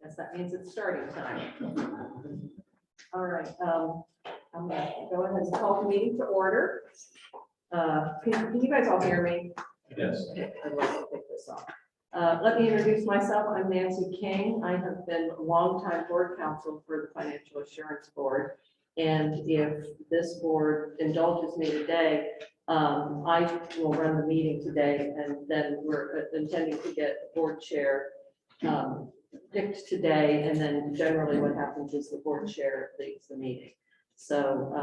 Yes, that means it's starting time. All right, I'm gonna go ahead and call the meeting to order. Can you guys all hear me? Yes. Okay, I'd like to take this off. Let me introduce myself. I'm Nancy King. I have been a longtime board counsel for the Financial Assurance Board. And if this board indulges me today, I will run the meeting today, and then we're intending to get the board chair picked today, and then generally what happens is the board chair leads the meeting. So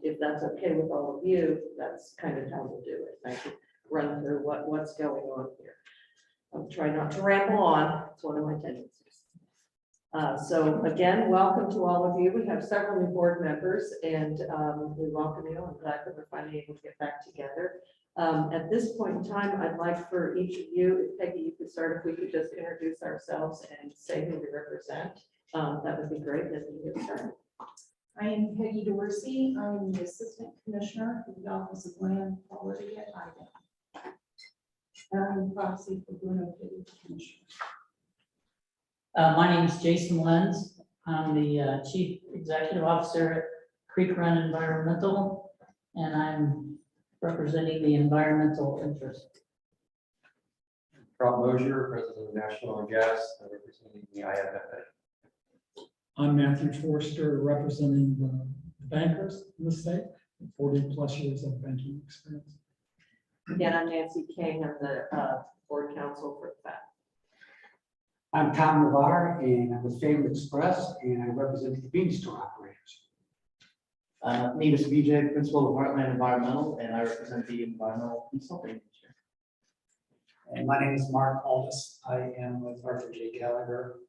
if that's okay with all of you, that's kind of how we'll do it. I can run through what's going on here. I'm trying not to ramble on. It's one of my tendencies. So again, welcome to all of you. We have several new board members, and we welcome you. I'm glad that we're finally able to get back together. At this point in time, I'd like for each of you, if Peggy, you could start, if we could just introduce ourselves and say who we represent, that would be great. Then we can get started. I am Peggy Dorsey. I'm the Assistant Commissioner for the Office of Land Quality at IDEM. And I'm proxy for Bruno City Commissioner. My name is Jason Lenz. I'm the Chief Executive Officer at Creek Run Environmental, and I'm representing the environmental interest. Rob Mosier, President of National Oil and Gas, representing the IFFA. I'm Matthew Forster, representing the bankers in the state, 40+ years of banking experience. Again, I'm Nancy King. I'm the board counsel for FAT. I'm Tom Navarre, and I'm with Favor Express, and I represent the convenience store operators. Nevis Vijay, Principal of Heartland Environmental, and I represent the environmental consulting industry. And my name is Mark Aldis. I am with Arthur J. Gallagher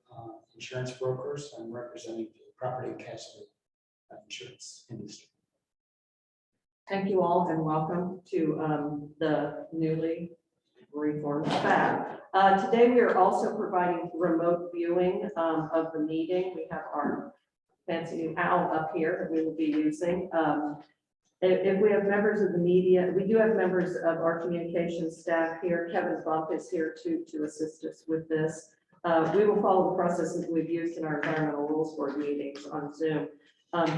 Insurance Brokers. I'm representing the property and casualty insurance industry. Thank you all and welcome to the newly reformed FAT. Today we are also providing remote viewing of the meeting. We have our fancy new owl up here that we will be using. If we have members of the media, we do have members of our communications staff here. Kevin Bump is here to assist us with this. We will follow the processes we've used in our environmental rules board meetings on Zoom.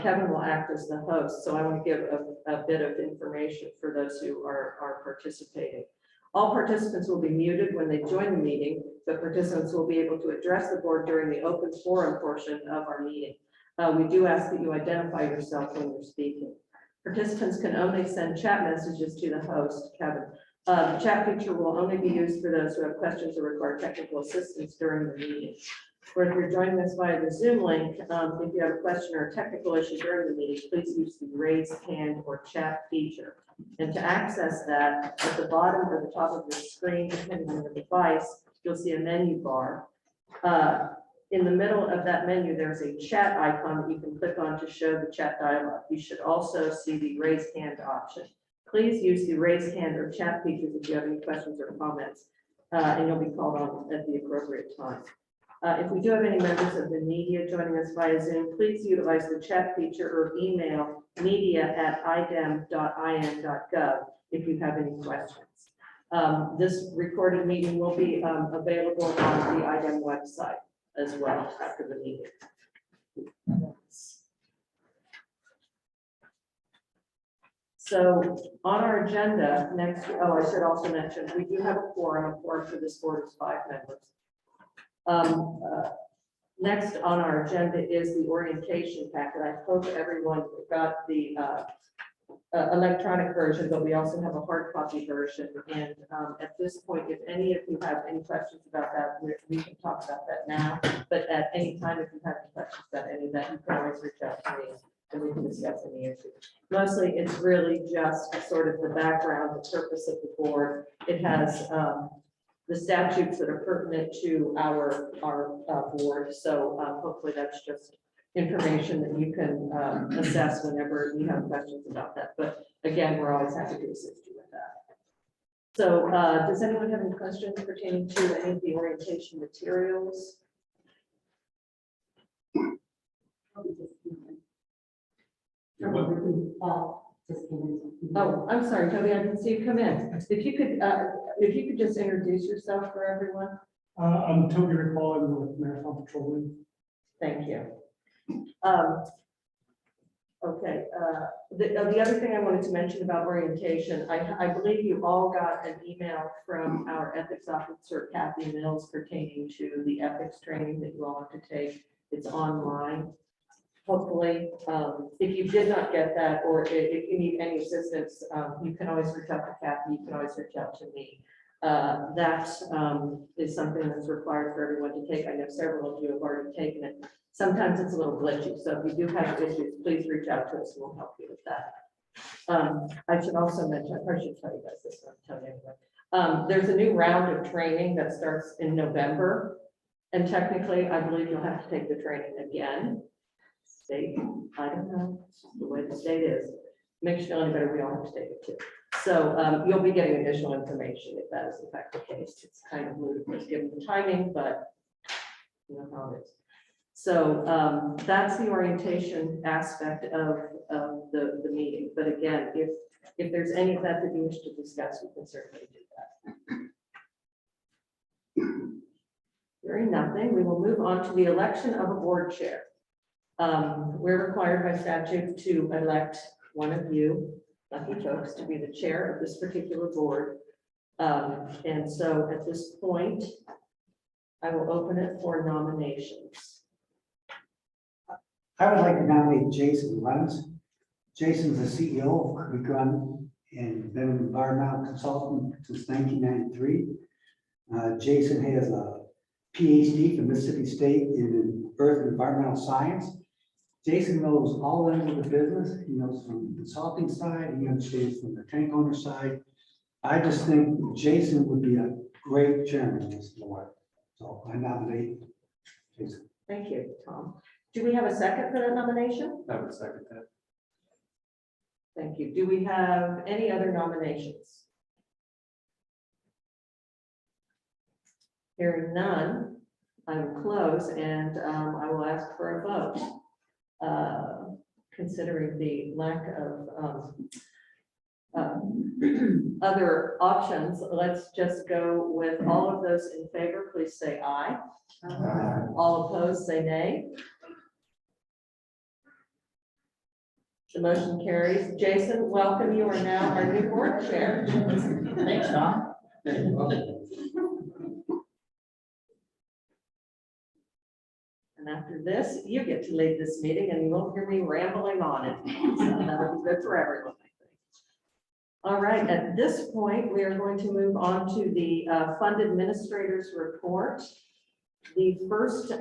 Kevin will act as the host, so I want to give a bit of information for those who are participating. All participants will be muted when they join the meeting, but participants will be able to address the board during the open forum portion of our meeting. We do ask that you identify yourself when you're speaking. Participants can only send chat messages to the host, Kevin. The chat feature will only be used for those who have questions or require technical assistance during the meeting. Or if you're joining us via the Zoom link, if you have a question or a technical issue during the meeting, please use the raise hand or chat feature. And to access that, at the bottom or the top of your screen, depending on your device, you'll see a menu bar. In the middle of that menu, there's a chat icon that you can click on to show the chat dialog. You should also see the raise hand option. Please use the raise hand or chat features if you have any questions or comments, and you'll be called on at the appropriate time. If we do have any members of the media joining us via Zoom, please utilize the chat feature or email media@idem.in.gov if you have any questions. This recorded meeting will be available on the IDEM website as well after the meeting. So on our agenda next, I should also mention, we do have a quorum. A quorum for this board is 5 members. Next on our agenda is the orientation packet. I hope everyone got the electronic version, but we also have a hard copy version. And at this point, if any of you have any questions about that, we can talk about that now. But at any time, if you have any questions about any of that, you can always reach out to me and we can discuss any issues. Mostly, it's really just sort of the background, the purpose of the board. It has the statutes that are pertinent to our board. So hopefully that's just information that you can assess whenever you have questions about that. But again, we're always happy to assist you with that. So does anyone have any questions pertaining to any of the orientation materials? Oh, I'm sorry, Toby, I didn't see you come in. If you could just introduce yourself for everyone. I'm Toby Recall, I'm with Marathon Petroleum. Thank you. Okay, the other thing I wanted to mention about orientation, I believe you all got an email from our ethics officer, Kathy Mills, pertaining to the ethics training that you all have to take. It's online. Hopefully, if you did not get that, or if you need any assistance, you can always reach out to Kathy, you can always reach out to me. That is something that's required for everyone to take. I know several of you have already taken it. Sometimes it's a little glitchy, so if you do have issues, please reach out to us and we'll help you with that. I should also mention, I should tell you guys this, I'll tell you anyway. There's a new round of training that starts in November. And technically, I believe you'll have to take the training again. State, I don't know, it's just the way the state is. Makes you feel any better, we all have to take it too. So you'll be getting additional information if that is in fact the case. It's kind of ludicrous given the timing, but you know how it is. So that's the orientation aspect of the meeting. But again, if there's any of that that you wish to discuss, we can certainly do that. Hearing nothing, we will move on to the election of a board chair. We're required by statute to elect one of you, lucky folks, to be the chair of this particular board. And so at this point, I will open it for nominations. I would like to nominate Jason Lenz. Jason's the CEO of Creek Run and been an environmental consultant since 1993. Jason has a PhD from Mississippi State in Earth and Environmental Science. Jason knows all ends of the business. He knows from the consulting side, he understands from the tank owner side. I just think Jason would be a great chairman of this board. So I nominate Jason. Thank you, Tom. Do we have a second for that nomination? I would second that. Thank you. Do we have any other nominations? Hearing none, I will close and I will ask for a vote. Considering the lack of other options, let's just go with all of those in favor. Please say aye. All opposed, say nay. The motion carries. Jason, welcome. You are now our new board chair. Thanks, Tom. And after this, you get to lead this meeting and you won't hear me rambling on it. So that'll be good for everyone, I think. All right, at this point, we are going to move on to the fund administrators report. The first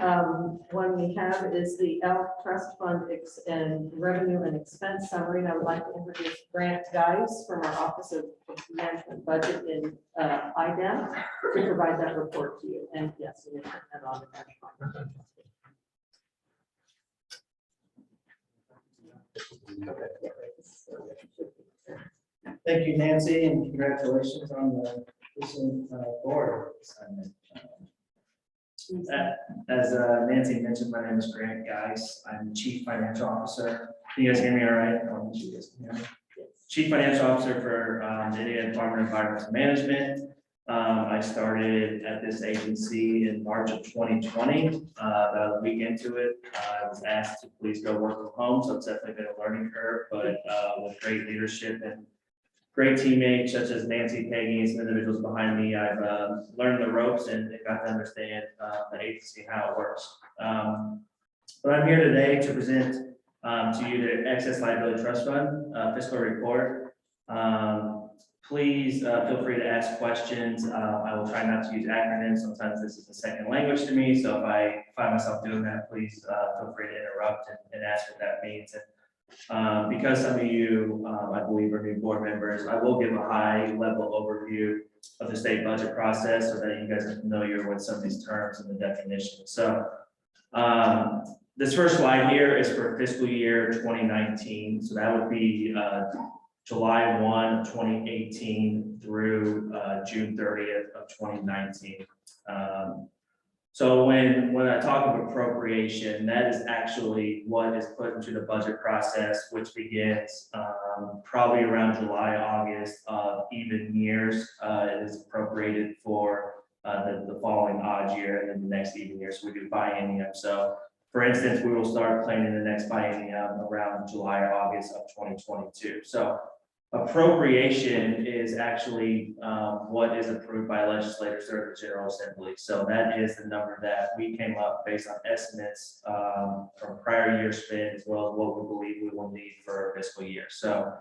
one we have is the ELK Trust Fund and Revenue and Expense Summary. And I would like to introduce Grant Geis from our Office of Management Budget in IDEM to provide that report to you. And yes, we can turn that on. Thank you, Nancy, and congratulations on the recent board assignment. As Nancy mentioned, my name is Grant Geis. I'm the Chief Financial Officer. Can you guys hear me all right? Chief Financial Officer for the Indiana Department of Environmental Management. I started at this agency in March of 2020. About a week into it, I was asked to please go work from home, so it's definitely been a learning curve, but with great leadership and great teammates such as Nancy, Peggy, and some individuals behind me, I've learned the ropes and got to understand the agency, how it works. But I'm here today to present to you the Excess Liability Trust Fund fiscal report. Please feel free to ask questions. I will try not to use acronyms. Sometimes this is a second language to me, so if I find myself doing that, please feel free to interrupt and ask what that means. And because some of you, I believe, are new board members, I will give a high-level overview of the state budget process so that you guys are familiar with some of these terms and the definitions. So this first slide here is for fiscal year 2019. So that would be July 1, 2018 through June 30th of 2019. So when I talk of appropriation, that is actually what is put into the budget process, which begins probably around July, August of even years. It is appropriated for the following odd year and then the next even year. So we do biennium. So for instance, we will start planning the next biennium around July or August of 2022. So appropriation is actually what is approved by legislators or the General Assembly. So that is the number that we came up based on estimates from prior year spend as well as what we believe we will need for our fiscal year. So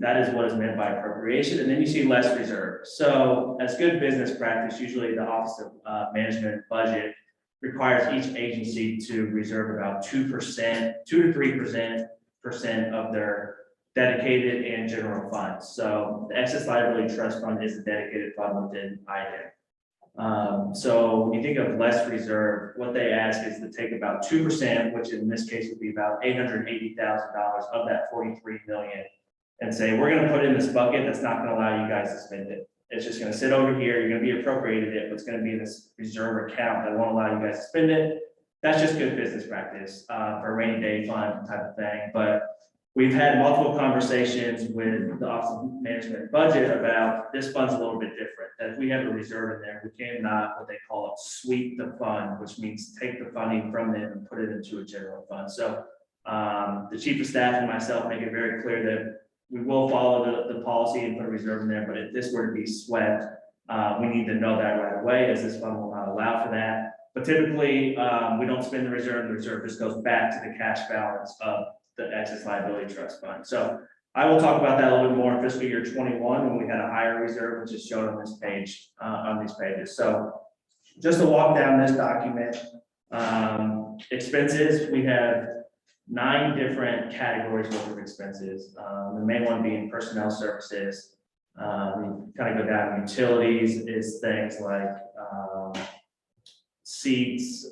that is what is meant by appropriation. And then you see less reserve. So as good business practice, usually the Office of Management and Budget requires each agency to reserve about 2%, 2 to 3% of their dedicated and general funds. So the excess liability trust fund is a dedicated fund within IDIM. So when you think of less reserve, what they ask is to take about 2%, which in this case would be about $880,000 of that 43 million, and say, we're gonna put it in this bucket that's not gonna allow you guys to spend it. It's just gonna sit over here, you're gonna be appropriated it, but it's gonna be in this reserve account that won't allow you guys to spend it. That's just good business practice for a rainy day fund type of thing. But we've had multiple conversations with the Office of Management and Budget about this fund's a little bit different. That if we have a reserve in there, we cannot, what they call it, sweep the fund, which means take the funding from them and put it into a general fund. So the Chief of Staff and myself make it very clear that we will follow the policy and put a reserve in there, but if this were to be swept, we need to know that right away, as this fund will not allow for that. But typically, we don't spend the reserve just goes back to the cash balance of the excess liability trust fund. So I will talk about that a little bit more in fiscal year 21 when we had a higher reserve, which is shown on this page, on these pages. So just to walk down this document, expenses, we have 9 different categories worth of expenses. The main one being personnel services. We kind of go down utilities is things like seats,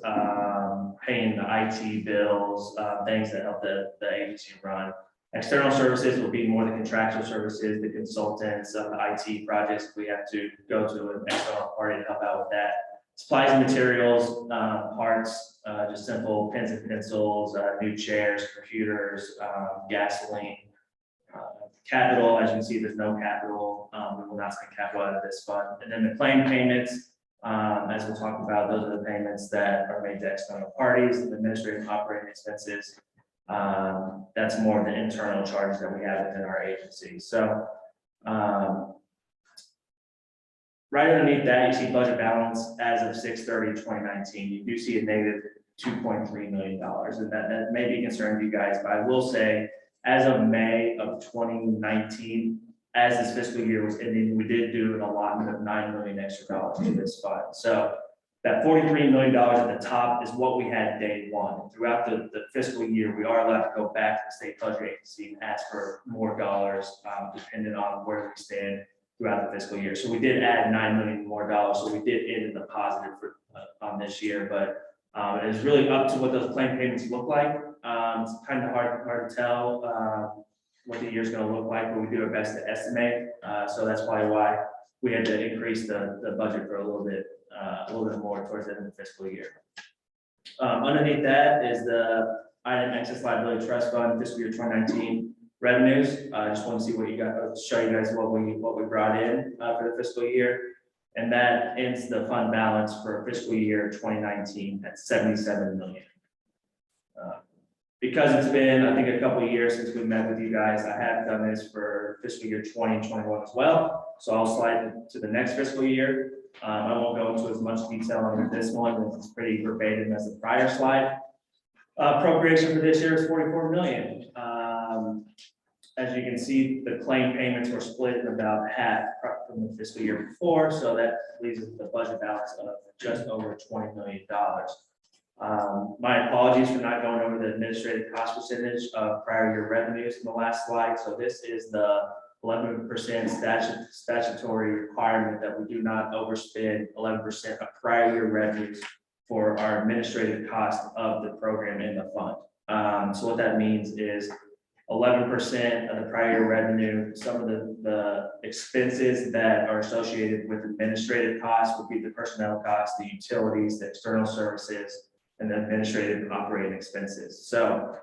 paying the IT bills, things that help the agency run. External services will be more the contractual services, the consultants, the IT projects. We have to go to an external party to help out with that. Supplies and materials, parts, just simple pens and pencils, new chairs, computers, gasoline. Capital, as you can see, there's no capital. We will not spend capital out of this fund. And then the claim payments, as we'll talk about, those are the payments that are made to external parties, the administrative and operating expenses. That's more of the internal charges that we have within our agency. So right underneath that, you see budget balance as of 6/30/2019. You do see a negative $2.3 million, and that may be concerning to you guys, but I will say, as of May of 2019, as this fiscal year was ending, we did do an allotment of $9 million extra dollars to this fund. So that $43 million at the top is what we had day one. Throughout the fiscal year, we are allowed to go back to the state budget agency and ask for more dollars, depending on where we stand throughout the fiscal year. So we did add $9 million more dollars. So we did end in the positive for on this year, but it is really up to what those claim payments look like. It's kind of hard to tell what the year's going to look like, but we do our best to estimate. So that's probably why we had to increase the budget for a little bit more towards the end of the fiscal year. Underneath that is the IDIM excess liability trust fund fiscal year 2019 revenues. I just want to see what you got, show you guys what we brought in for the fiscal year. And that ends the fund balance for fiscal year 2019 at $77 million. Because it's been, I think, a couple of years since we met with you guys, I have done this for fiscal year 2021 as well. So I'll slide to the next fiscal year. I won't go into as much detail on this one. It's pretty verbatim as the prior slide. Appropriation for this year is $44 million. As you can see, the claim payments were split in about half from the fiscal year before. So that leaves us with a budget balance of just over $20 million. My apologies for not going over the administrative cost percentage of prior year revenues in the last slide. So this is the 11% statutory requirement that we do not overspend 11% of prior year revenues for our administrative cost of the program in the fund. So what that means is 11% of the prior year revenue. Some of the expenses that are associated with administrative costs would be the personnel costs, the utilities, the external services, and the administrative and operating expenses. So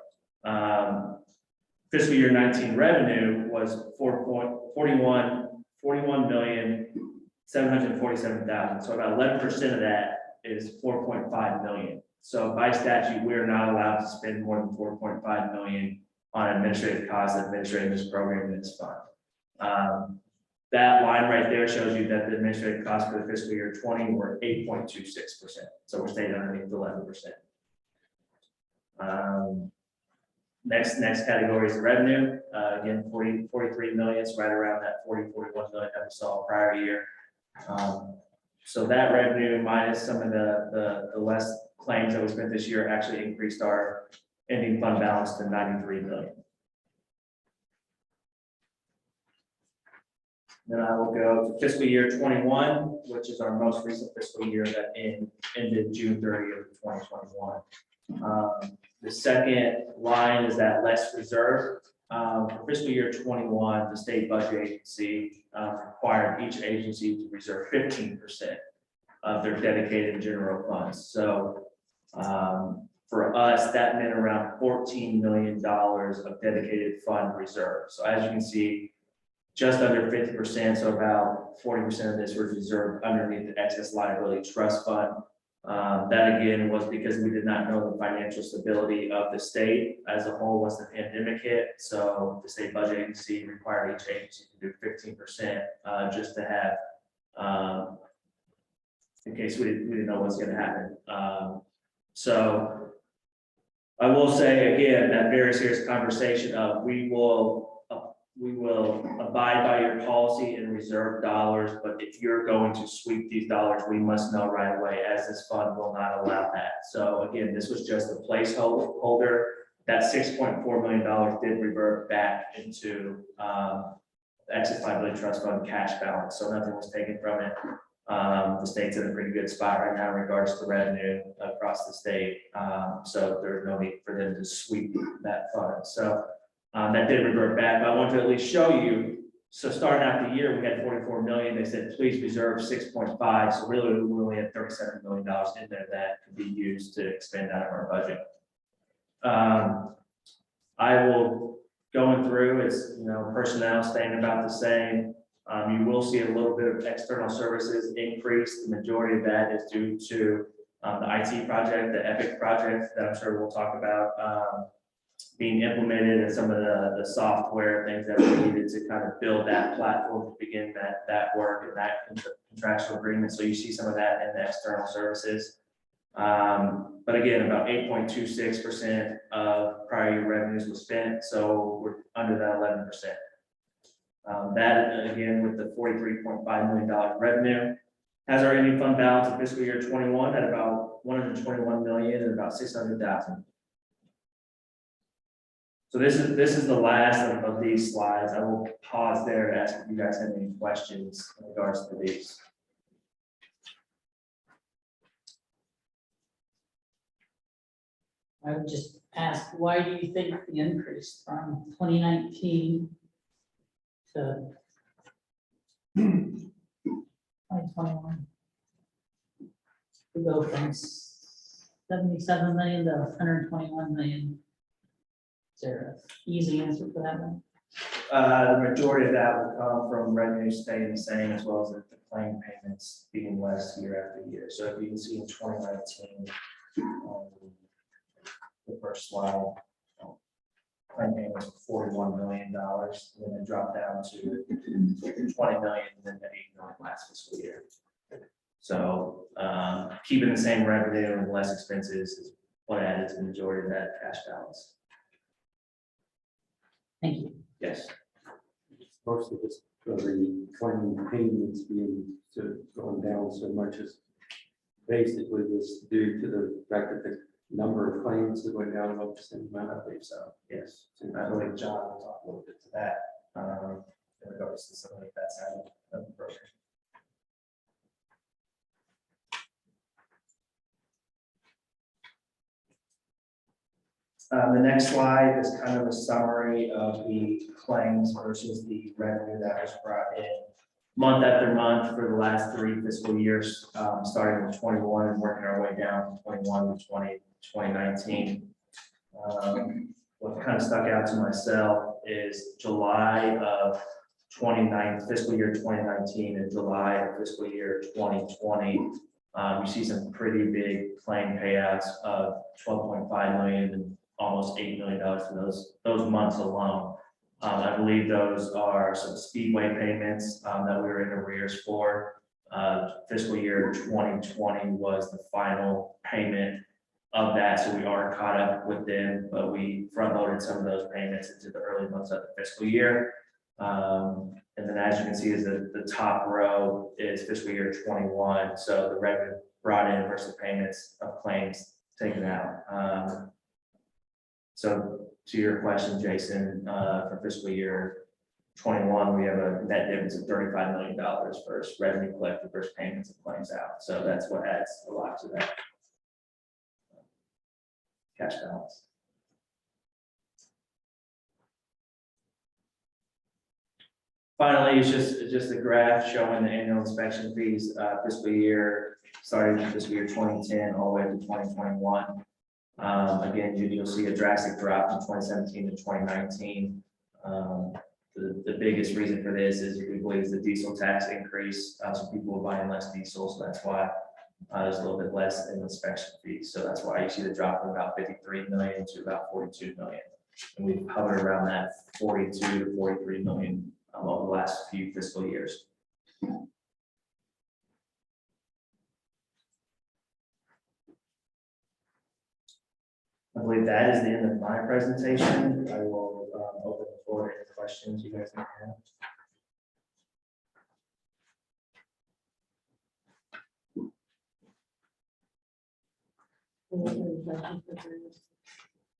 fiscal year 19 revenue was $41,760,000. $747,000. So about 11% of that is 4.5 million. So by statute, we're not allowed to spend more than 4.5 million on administrative costs administrating this program in this fund. That line right there shows you that the administrative costs for the fiscal year 20 were 8.26%. So we're staying underneath the 11%. Next category is the revenue. Again, 43 million, so right around that 41 million that we saw prior year. So that revenue minus some of the less claims that we spent this year actually increased our ending fund balance to 93 million. Then I will go to fiscal year 21, which is our most recent fiscal year that ended June 30th, 2021. The second line is that less reserve. For fiscal year 21, the state budget agency required each agency to reserve 15% of their dedicated general funds. So for us, that meant around $14 million of dedicated fund reserve. So as you can see, just under 50%, so about 40% of this was reserved underneath the excess liability trust fund. That again was because we did not know the financial stability of the state as a whole once the pandemic hit. So the state budget agency required each agency to do 15% just to have, in case we didn't know what's going to happen. So I will say again, that very serious conversation of we will abide by your policy and reserve dollars, but if you're going to sweep these dollars, we must know right away, as this fund will not allow that. So again, this was just a placeholder. That $6.4 million did revert back into excess liability trust fund cash balance, so nothing was taken from it. The state's in a pretty good spot right now in regards to revenue across the state, so there's no need for them to sweep that fund. So that did revert back, but I want to at least show you. So starting out the year, we had 44 million. They said, please reserve 6.5. So really, we only had $37 million in there that could be used to expand out of our budget. I will going through, it's, personnel staying about the same. You will see a little bit of external services increase. The majority of that is due to the IT project, the EPIC project that I'm sure we'll talk about. Being implemented and some of the software things that we needed to kind of build that platform to begin that work and that contractual agreement. So you see some of that in the external services. But again, about 8.26% of prior year revenues was spent. So we're under that 11%. That again, with the $43.5 million revenue, has our ending fund balance of fiscal year 21 at about 121 million and about 600,000. So this is the last of these slides. I will pause there to ask if you guys have any questions in regards to these. I would just ask, why do you think the increase from 2019 to 2021? We go from 77 million to 121 million. Is there an easy answer for that one? The majority of that will come from revenue staying the same, as well as the claim payments being less year after year. So if you can see in 2019, the first slide, claim payments were $41 million, and then it dropped down to 20 million, and then the 8 million last fiscal year. So keeping the same revenue and less expenses is what added to the majority of that cash balance. Thank you. Yes. Most of this, the claim payments going down so much is basically just due to the fact that the number of claims that went down about the same amount, I believe so. Yes, and I believe John will talk a little bit to that, in regards to some of that side of the program. The next slide is kind of a summary of the claims versus the revenue that was brought in month after month for the last 3 fiscal years, starting with 21 and working our way down from 21 to 2019. What kind of stuck out to myself is July of fiscal year 2019 and July of fiscal year 2020, you see some pretty big claim payouts of 12.5 million and almost $8 million for those months alone. I believe those are some speedway payments that we were in arrears for. Fiscal year 2020 was the final payment of that, so we are caught up with them, but we front loaded some of those payments into the early months of the fiscal year. And then as you can see, is the top row is fiscal year 21, so the revenue brought in versus payments of claims taken out. So to your question, Jason, for fiscal year 21, we have a net difference of $35 million versus revenue collected versus payments and claims out. So that's what adds a lot to that cash balance. Finally, it's just a graph showing the annual inspection fees, fiscal year, starting in fiscal year 2010 all the way to 2021. Again, you'll see a drastic drop from 2017 to 2019. The biggest reason for this is we believe the diesel tax increase, so people are buying less diesel, so that's why there's a little bit less in inspection fees. So that's why you see the drop from about 53 million to about 42 million. And we've hovered around that 42 to 43 million over the last few fiscal years. I believe that is the end of my presentation. I will open the floor to any questions you guys may have.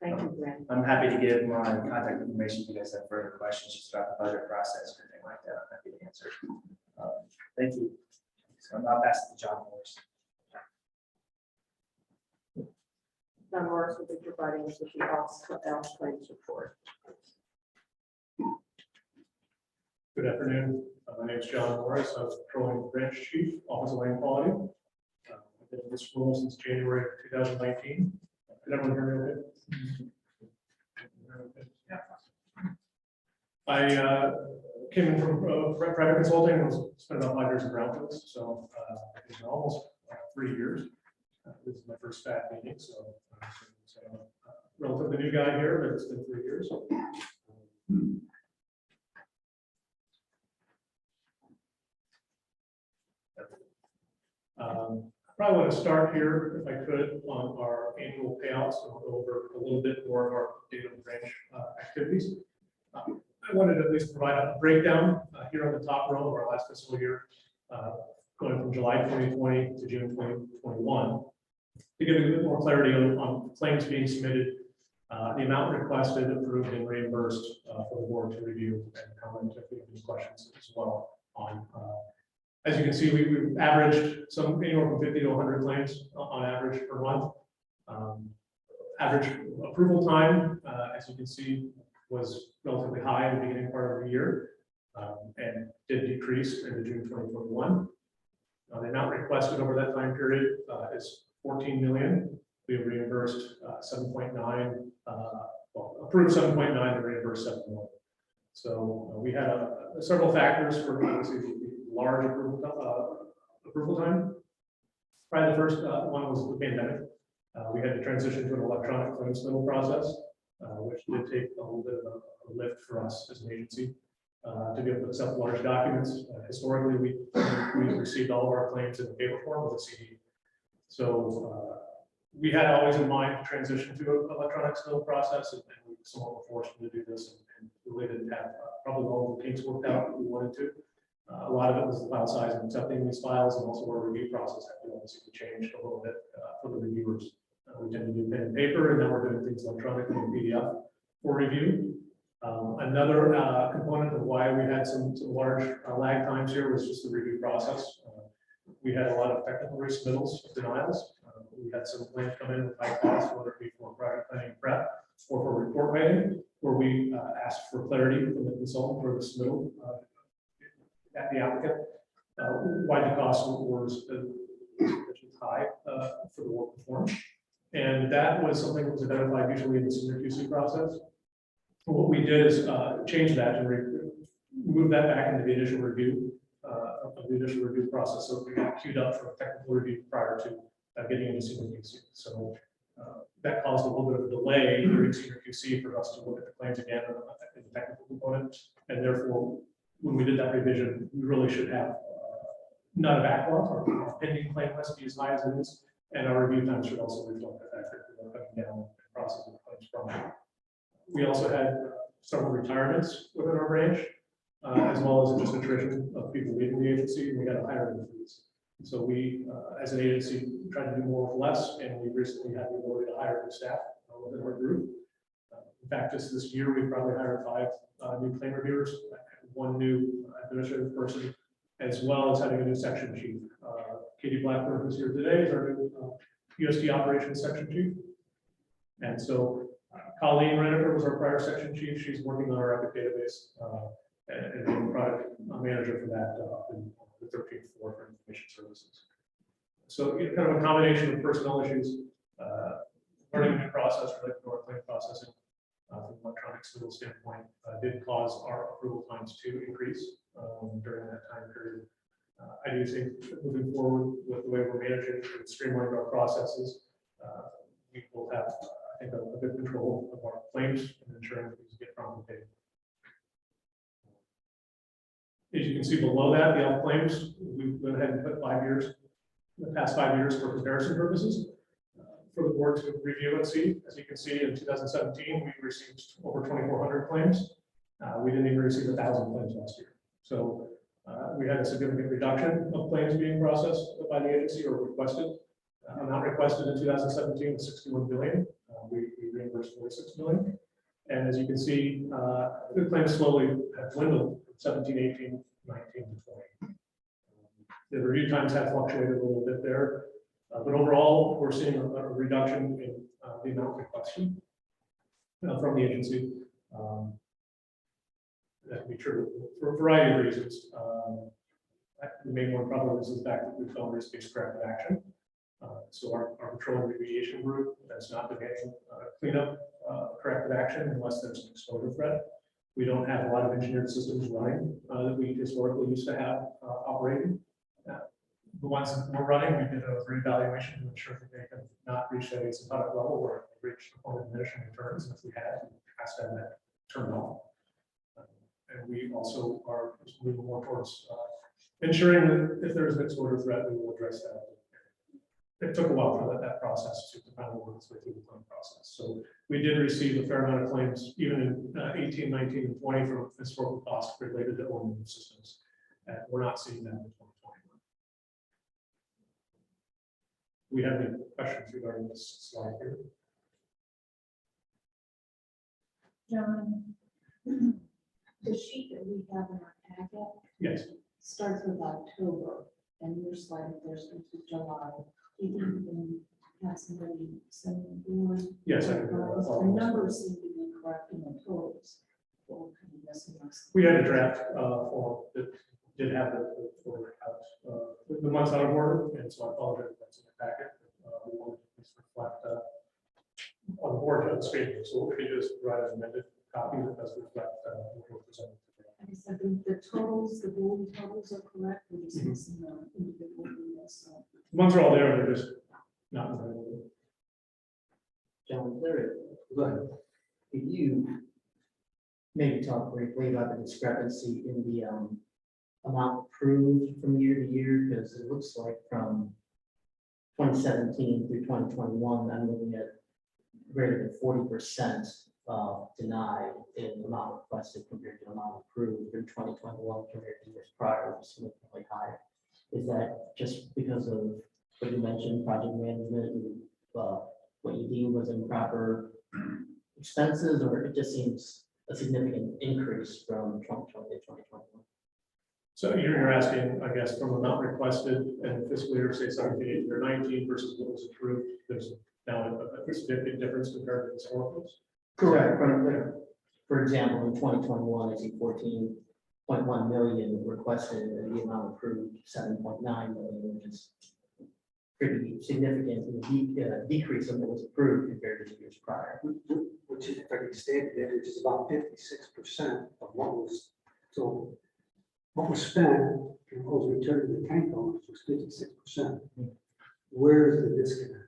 Thank you, Brent. I'm happy to give my contact information if you guys have further questions just about the budget process or anything like that. I'm happy to answer. Thank you. So I'm not passing to John Morris. John Morris will be providing us with the Alps claims report. Good afternoon. My name is John Morris. I was patrolling branch chief, Office of Land Quality. I've been in this role since January of 2019. Did everyone hear me okay? Yeah. I came in from private consulting and spent about 5 years in brownfields, so it's been almost 3 years. This is my first staff meeting, so I'm a relatively new guy here, but it's been 3 years. I probably want to start here, if I could, on our annual payouts and go over a little bit more of our data branch activities. I wanted to at least provide a breakdown here on the top row of our last fiscal year, going from July 2020 to June 2021, to give you a bit more clarity on claims being submitted, the amount requested, approved, and reimbursed for the board to review and comment if we have any questions as well on. As you can see, we averaged anywhere from 50 to 100 claims on average per month. Average approval time, as you can see, was relatively high in the beginning part of the year and did decrease in June 2021. The amount requested over that time period is 14 million. We reimbursed 7.9, approved 7.9 and reimbursed 7 million. So we had several factors for obviously the large approval time. Probably the first one was the pandemic. We had to transition to an electronic claim submittal process, which did take a little bit of a lift for us as an agency to be able to accept large documents. Historically, we received all of our claims in paper form with a CD. So we had always in mind to transition to an electronic submittal process, and we somewhat were forced to do this, and really didn't have probably all the kinks worked out that we wanted to. A lot of it was the file size and accepting these files, and also our review process had to obviously change a little bit for the reviewers. We tend to do pen and paper, and now we're doing things electronically in PDF for review. Another component of why we had some large lag times here was just the review process. We had a lot of technical resubmittals, denials. We had some claims come in with high costs, whether it be for project planning prep or for report writing, where we asked for clarity from the consultant for the submittal at the applicant, why the cost was high for the work performed. And that was something that was identified usually in the senior QC process. What we did is change that and moved that back into the initial review, of the initial review process, so we got queued up for a technical review prior to getting into senior QC. So that caused a little bit of a delay during senior QC for us to look at the claims again in the technical component, and therefore, when we did that revision, we really should have not a backlog, our pending claim list be as high as it is, and our review time should also reflect the fact that we're coming down and processing claims from it. We also had several retirements within our branch, as well as just attrition of people leaving the agency, and we had a hiring freeze. So we, as an agency, tried to do more with less, and we recently had the ability to hire new staff within our group. In fact, just this year, we probably hired 5 new claim reviewers, 1 new administrative person, as well as having a new section chief. Katie Blackburn, who's here today, is our new USD operations section chief. And so Colleen Rennifer was our prior section chief. She's working on our Epic database and being the product manager for that in the 13th floor for information services. So kind of a combination of personnel issues, learning new process related to our claim processing from an electronic civil standpoint did cause our approval times to increase during that time period. I do think moving forward with the way we're managing and streamlining our processes, we will have, I think, a good control of our claims and ensuring that we get promptly paid. As you can see below that, the L claims, we went ahead and put 5 years, the past 5 years for comparison purposes for the board to review and see. As you can see, in 2017, we received over 2,400 claims. We didn't even receive 1,000 claims last year. So we had a significant reduction of claims being processed by the agency or requested. Amount requested in 2017 was 61 billion. We reimbursed 46 million. And as you can see, the claims slowly have dwindled from 17, 18, 19 to 20. The review times have fluctuated a little bit there, but overall, we're seeing a reduction in the amount requested from the agency. That can be true for a variety of reasons. The main one probably is the fact that we've done risk-based corrective action. So our control and remediation group that's not demanding cleanup corrective action unless there's an exposure threat. We don't have a lot of engineered systems running that we historically used to have operating. The ones that we're running, we did a reevaluation to ensure that they can not reach that asymptotic level where they reach the point of diminishing returns. And if we had, we asked them that turned off. And we also are moving more towards ensuring that if there's an exposure threat, we will address that. It took a while for that process to kind of work its way through the claim process. So we did receive a fair amount of claims, even in 18, 19, and 20 from historical costs related to old systems. And we're not seeing that in 2021. We have any questions regarding this slide here? John, the sheet that we have in our packet Yes. starts with October, and your slide goes into July. You can have somebody send the board. Yes, I can do The that. numbers seem to be correct in the totals. What we're kind of missing is- We had a draft form that did have the order out, the months out of order, and so I apologize if that's in the packet. We wanted to just reflect on the board on the screen. So what we do is provide an amended copy that does reflect what we're presenting today. Like I said, the totals, the bold totals are correct. We're just missing the individual units. So The ones are all there, they're just not available. John, Larry, Go ahead. could you maybe talk briefly about the discrepancy in the amount approved from year to year? Because it looks like from 2017 through 2021, I'm looking at greater than 40% denied in amount requested compared to amount approved in 2021 compared to years prior, was significantly higher. Is that just because of what you mentioned, project management, and what you deemed was improper expenses, or it just seems a significant increase from 2020 to 2021? So you're asking, I guess, from amount requested and fiscal year, say 17, 18, or 19 versus what was approved, there's now a significant difference compared to historicals. Correct. For example, in 2021, I see 14.1 million requested, and the amount approved 7.9 million, which is pretty significant decrease in what was approved compared to the years prior. Which is, if I can state it, which is about 56% of what was, so what was spent and what was returned to the tank owners was 56%. Where's the disconnect?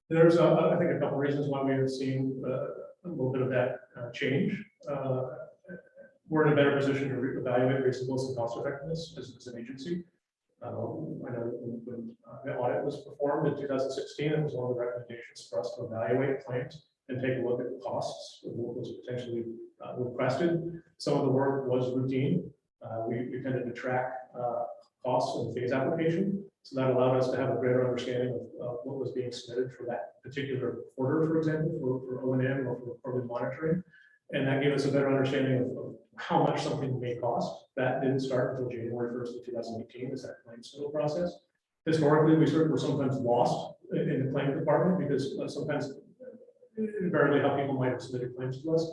There's, I think, a couple reasons why we have seen a little bit of that change. We're in a better position to evaluate reasonableness and cost effectiveness as an agency. I know when the audit was performed in 2016, it was one of the recommendations for us to evaluate claims and take a look at the costs of what was potentially requested. Some of the work was routine. We tended to track costs in the phase application. So that allowed us to have a greater understanding of what was being submitted for that particular quarter, for example, for O&M or for quarterly monitoring. And that gave us a better understanding of how much something may cost. That didn't start until January 1st of 2018, is that claim submittal process. Historically, were sometimes lost in the claim department because sometimes, invariably, how people might have submitted claims to us.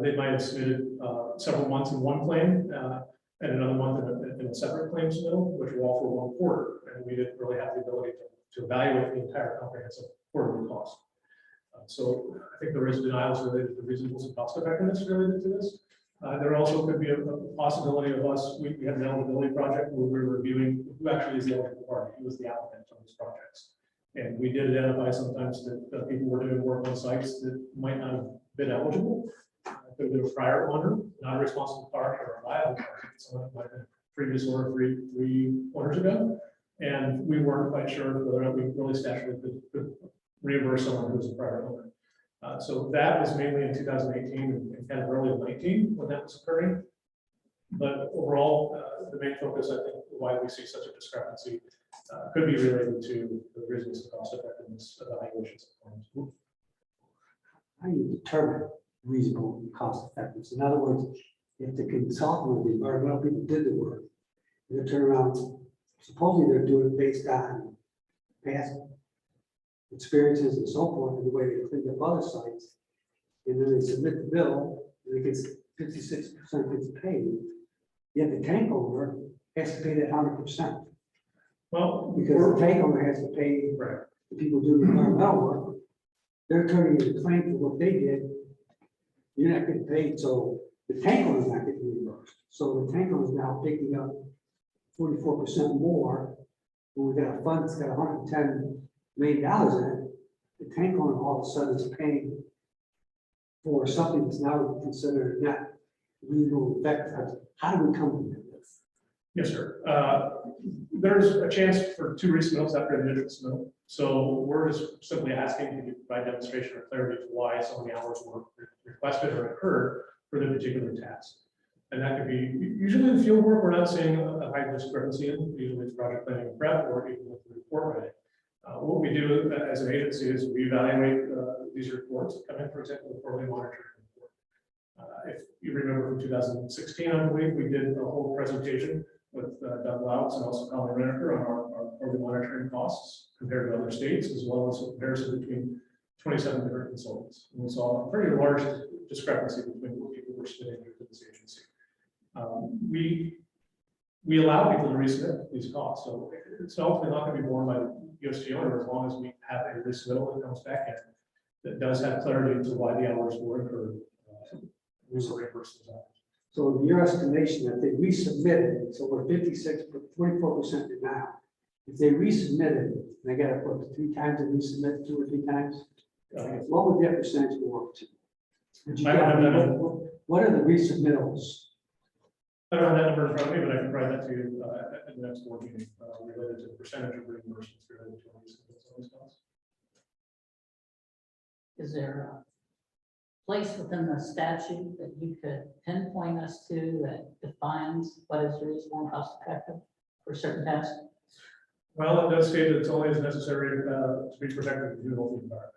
They might have submitted several months in one claim and another month in a separate claim submittal, which were all for one quarter. And we didn't really have the ability to evaluate the entire comprehensive quarterly cost. So I think there is denials related to reasonableness and cost effectiveness related to this. There also could be a possibility of us, we had an eligibility project where we were reviewing who actually is the eligible party, who was the applicant on these projects. And we did identify sometimes that people were doing work on sites that might not have been eligible. Could have been a prior owner, not a responsible party, or a liable party. Someone that might have been a previous owner three owners ago. And we weren't quite sure whether or not we really statutorily could reimburse someone who was a prior owner. So that was mainly in 2018 and kind of early in 19 when that was occurring. But overall, the main focus, I think, why we see such a discrepancy could be related to the reasons and cost effectiveness evaluations of claims. How do you determine reasonable and cost effectiveness? In other words, if the consultant or the environmental people did the work, they turn around, supposedly they're doing it based on past experiences and so forth, and the way they cleaned up other sites, and then they submit the bill, and it gets 56% gets paid. Yet the tank owner has to pay that 100%. Well, Because the tank owner has to pay the people doing the environmental work. They're turning in a claim for what they did. You're not getting paid, so the tank owner's not getting reimbursed. So the tank owner's now picking up 44% more. When we got a fund that's got $110 million in it, the tank owner all of a sudden is paying for something that's now considered not reasonable effective. How do we come to this? yes, sir. There's a chance for two resubmittals after the initial submittal. So we're just simply asking to provide demonstration or clarity to why some of the hours were requested or occurred for the particular task. And that could be, usually in field work, we're not seeing a high discrepancy in, usually it's project planning and prep or even with the report writing. What we do as an agency is we evaluate these reports that come in, for example, the quarterly monitoring report. If you remember from 2016, I believe, we did a whole presentation with Doug Louds and also Colin Renneker on our quarterly monitoring costs compared to other states, as well as a comparison between 27 different consultants. And we saw a pretty large discrepancy between what people were submitting to this agency. We allow people to resubmit these costs, so it's ultimately not going to be borne by the USG owner as long as we have a resubmittal that comes back in that does have clarity to why the hours were incurred. So in your estimation, if they resubmitted, so we're 56, 44% denial. If they resubmitted, and they got to put 3 times and resubmit 2 or 3 times, what would that percentage go up to? Would you I don't have that get- number. What are the resubmittals? I don't have that number in front of me, but I can provide that to you at the next board meeting related to the percentage of reimbursements related to these costs. Is there a place within the statute that you could pinpoint us to that defines what is reasonable and cost effective for certain tasks? Well, it does state that it's only as necessary to be protected from the healthy environment.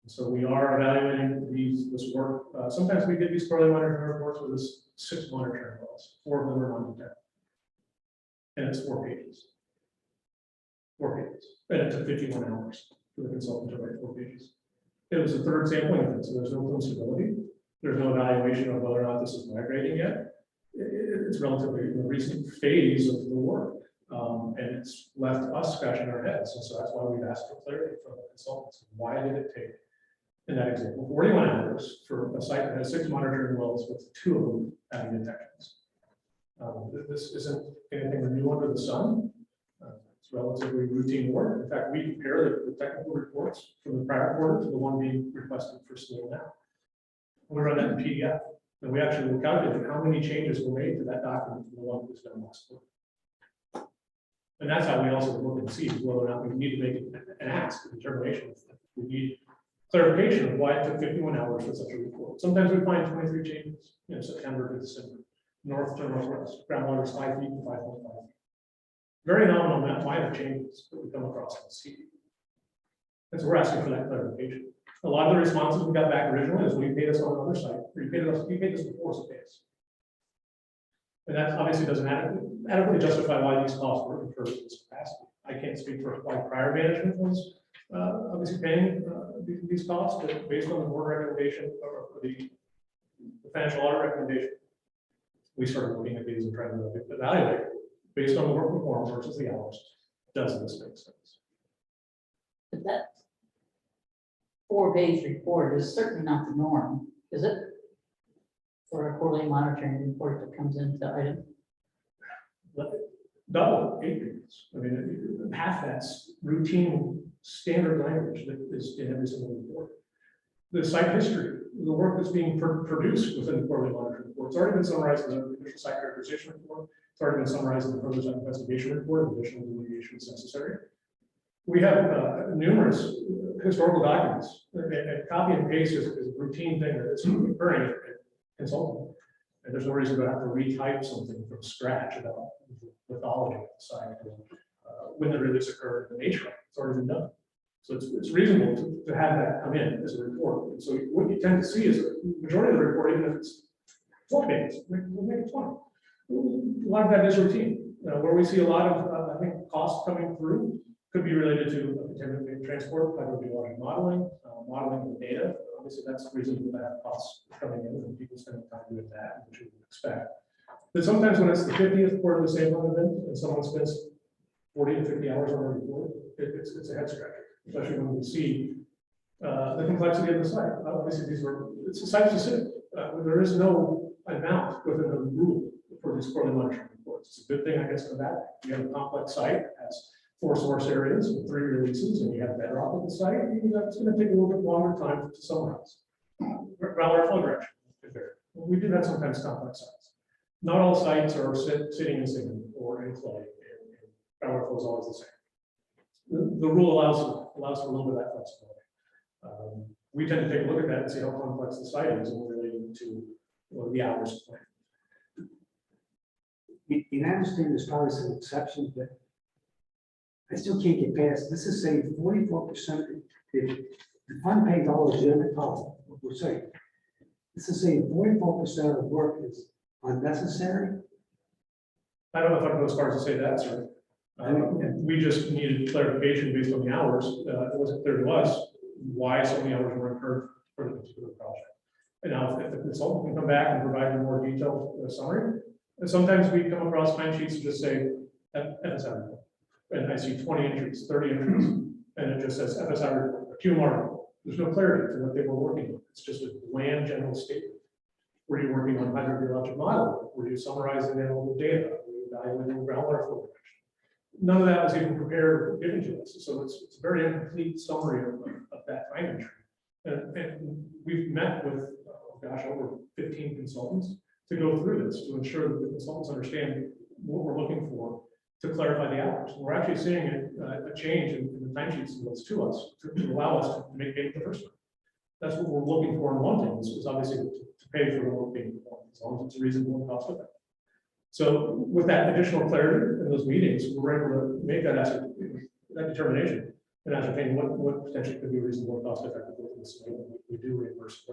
So we are evaluating this work. Sometimes we get these quarterly monitoring reports with 6 monitoring wells, 4 of them are non-detect. And it's 4 pages. 4 pages. And it took 51 hours for the consultant to write 4 pages. It was the 3rd sampling event, so there's no clone stability. There's no evaluation of whether or not this is migrating yet. It's relatively in the recent phase of the work. And it's left us scratching our heads. And so that's why we've asked for clarity from the consultants. Why did it take, in that example, 41 hours for a site that has 6 monitoring wells with 2 of them having detections? This isn't anything new under the sun. It's relatively routine work. In fact, we compare the technical reports from the prior quarter to the one being requested for submittal now. We run that in PDF, and we actually calculate how many changes were made to that document from the one that was done last quarter. And that's how we also look and see whether or not we need to make an ask, a determination. We need clarification of why it took 51 hours for such a report. Sometimes we find 23 changes, September to December, north to northwest, groundwater is 5 feet to 5.5 feet. Very nominal, minor changes that we come across in the sea. And so we're asking for that clarification. A lot of the responses we got back originally is, well, you paid us on another site, or you paid us before, so pay us. And that obviously doesn't adequately justify why these costs were incurred in this capacity. I can't speak for why prior management was obviously paying these costs, but based on the board recommendation or the financial audit recommendation, we started looking at these and trying to evaluate based on the work performed versus the hours. Does this make sense? But that 4-page report is certainly not the norm, is it? For a quarterly monitoring report that comes into item. Double 8 pages. I mean, half that's routine standard language that is in every single report. The site history, the work that's being produced within the quarterly monitoring report, it's already been summarized in the official site characterization report. It's already been summarized in the further site investigation report, additional delineation is necessary. We have numerous historical documents, and copy and paste is a routine thing that's occurring at consulting. And there's no reason to have to retype something from scratch about the mythology of the site, when the release occurred, the nature of it. It's already been done. So it's reasonable to have that come in as a report. And so what you tend to see is a majority of the report, even if it's 4 pages, we'll make it 20. A lot of that is routine. Where we see a lot of, I think, costs coming through could be related to contaminant transport, hydrogeologic modeling, modeling of the data. Obviously, that's reasonable to have costs coming in and people spending time doing that, which you would expect. But sometimes when it's the 50th quarter of the same event and someone spends 40 to 50 hours on a report, it's a head scratcher, especially when we see the complexity of the site. Obviously, it's site specific. There is no amount within the rule for these quarterly monitoring reports. It's a good thing, I guess, for that. You have a complex site, has 4 source areas with 3 releases, and you have bedrock of the site. That's going to take a little bit longer time to summarize. Groundwater flow direction. We do that sometimes complex sites. Not all sites are sitting in sand or in clay, and groundwater flow is always the same. The rule allows for a little bit of that flexibility. We tend to take a look at that and see how complex the site is and relating to the hours plan. And I understand there's probably some exceptions, but I still can't get past, this is saying 44%, if the fund pays all legitimate costs, what we're saying. This is saying 44% of the work is unnecessary. I don't know if I can go as far as to say that, sir. We just needed clarification based on the hours. It wasn't clear to us why so many hours were incurred for the particular project. And now if the consultant can come back and provide a more detailed summary, and sometimes we come across timesheets and just say FSI report. And I see 20 entries, 30 entries, and it just says FSI report, QMR report. There's no clarity to what they were working on. It's just a bland general statement. Were you working on hydrogeologic modeling? Were you summarizing analytical data? Were you evaluating groundwater flow direction? None of that was even prepared or given to us. So it's a very incomplete summary of that time entry. And we've met with, over 15 consultants to go through this to ensure that the consultants understand what we're looking for to clarify the hours. We're actually seeing a change in the timesheets to us to allow us to make payment the first time. That's what we're looking for and wanting is obviously to pay for the work being performed, as long as it's a reasonable cost of it. So with that additional clarity in those meetings, we're able to make that determination and ascertain what potentially could be reasonable and cost effective with this. We do reimburse.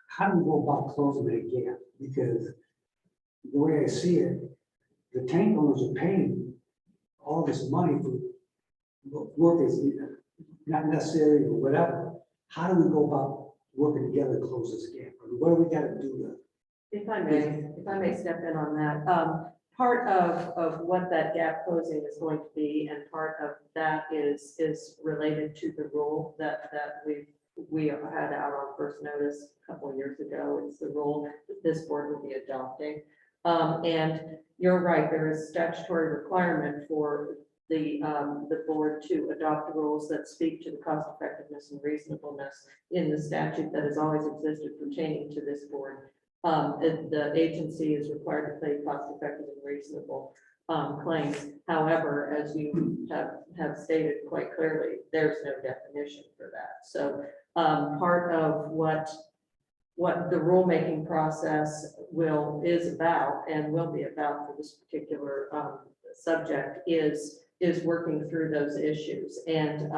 How do we go about closing that gap? Because the way I see it, the tank owners are paying all this money for work that's not necessary or whatever. How do we go about working together to close this gap? I mean, what do we got to do? If I may step in on that. Part of what that gap closing is going to be, and part of that is related to the rule that we had out on first notice a couple of years ago. It's the rule that this board will be adopting. And you're right, there is statutory requirement for the board to adopt rules that speak to the cost effectiveness and reasonableness in the statute that has always existed pertaining to this board. The agency is required to pay cost effective and reasonable claims. However, as you have stated quite clearly, there's no definition for that. So part of what the rulemaking process is about and will be about for this particular subject is working through those issues. And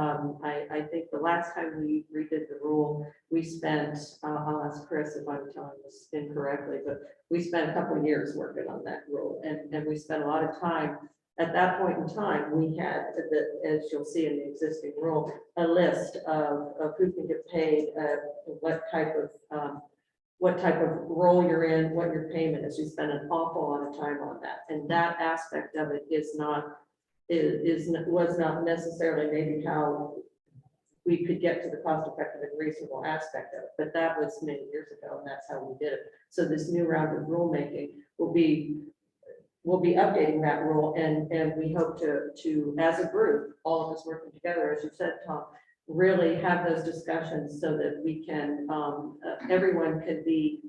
I think the last time we redid the rule, we spent, I'll ask Chris if I'm telling this incorrectly, but we spent a couple of years working on that rule. And we spent a lot of time. At that point in time, we had, as you'll see in the existing rule, a list of who can get paid, what type of role you're in, what your payment is. We spent an awful lot of time on that. And that aspect of it was not necessarily maybe how we could get to the cost effective and reasonable aspect of it, but that was many years ago, and that's how we did it. So this new round of rulemaking will be updating that rule, and we hope to, as a group, all of us working together, as you said, Tom, really have those discussions so that we can, everyone can be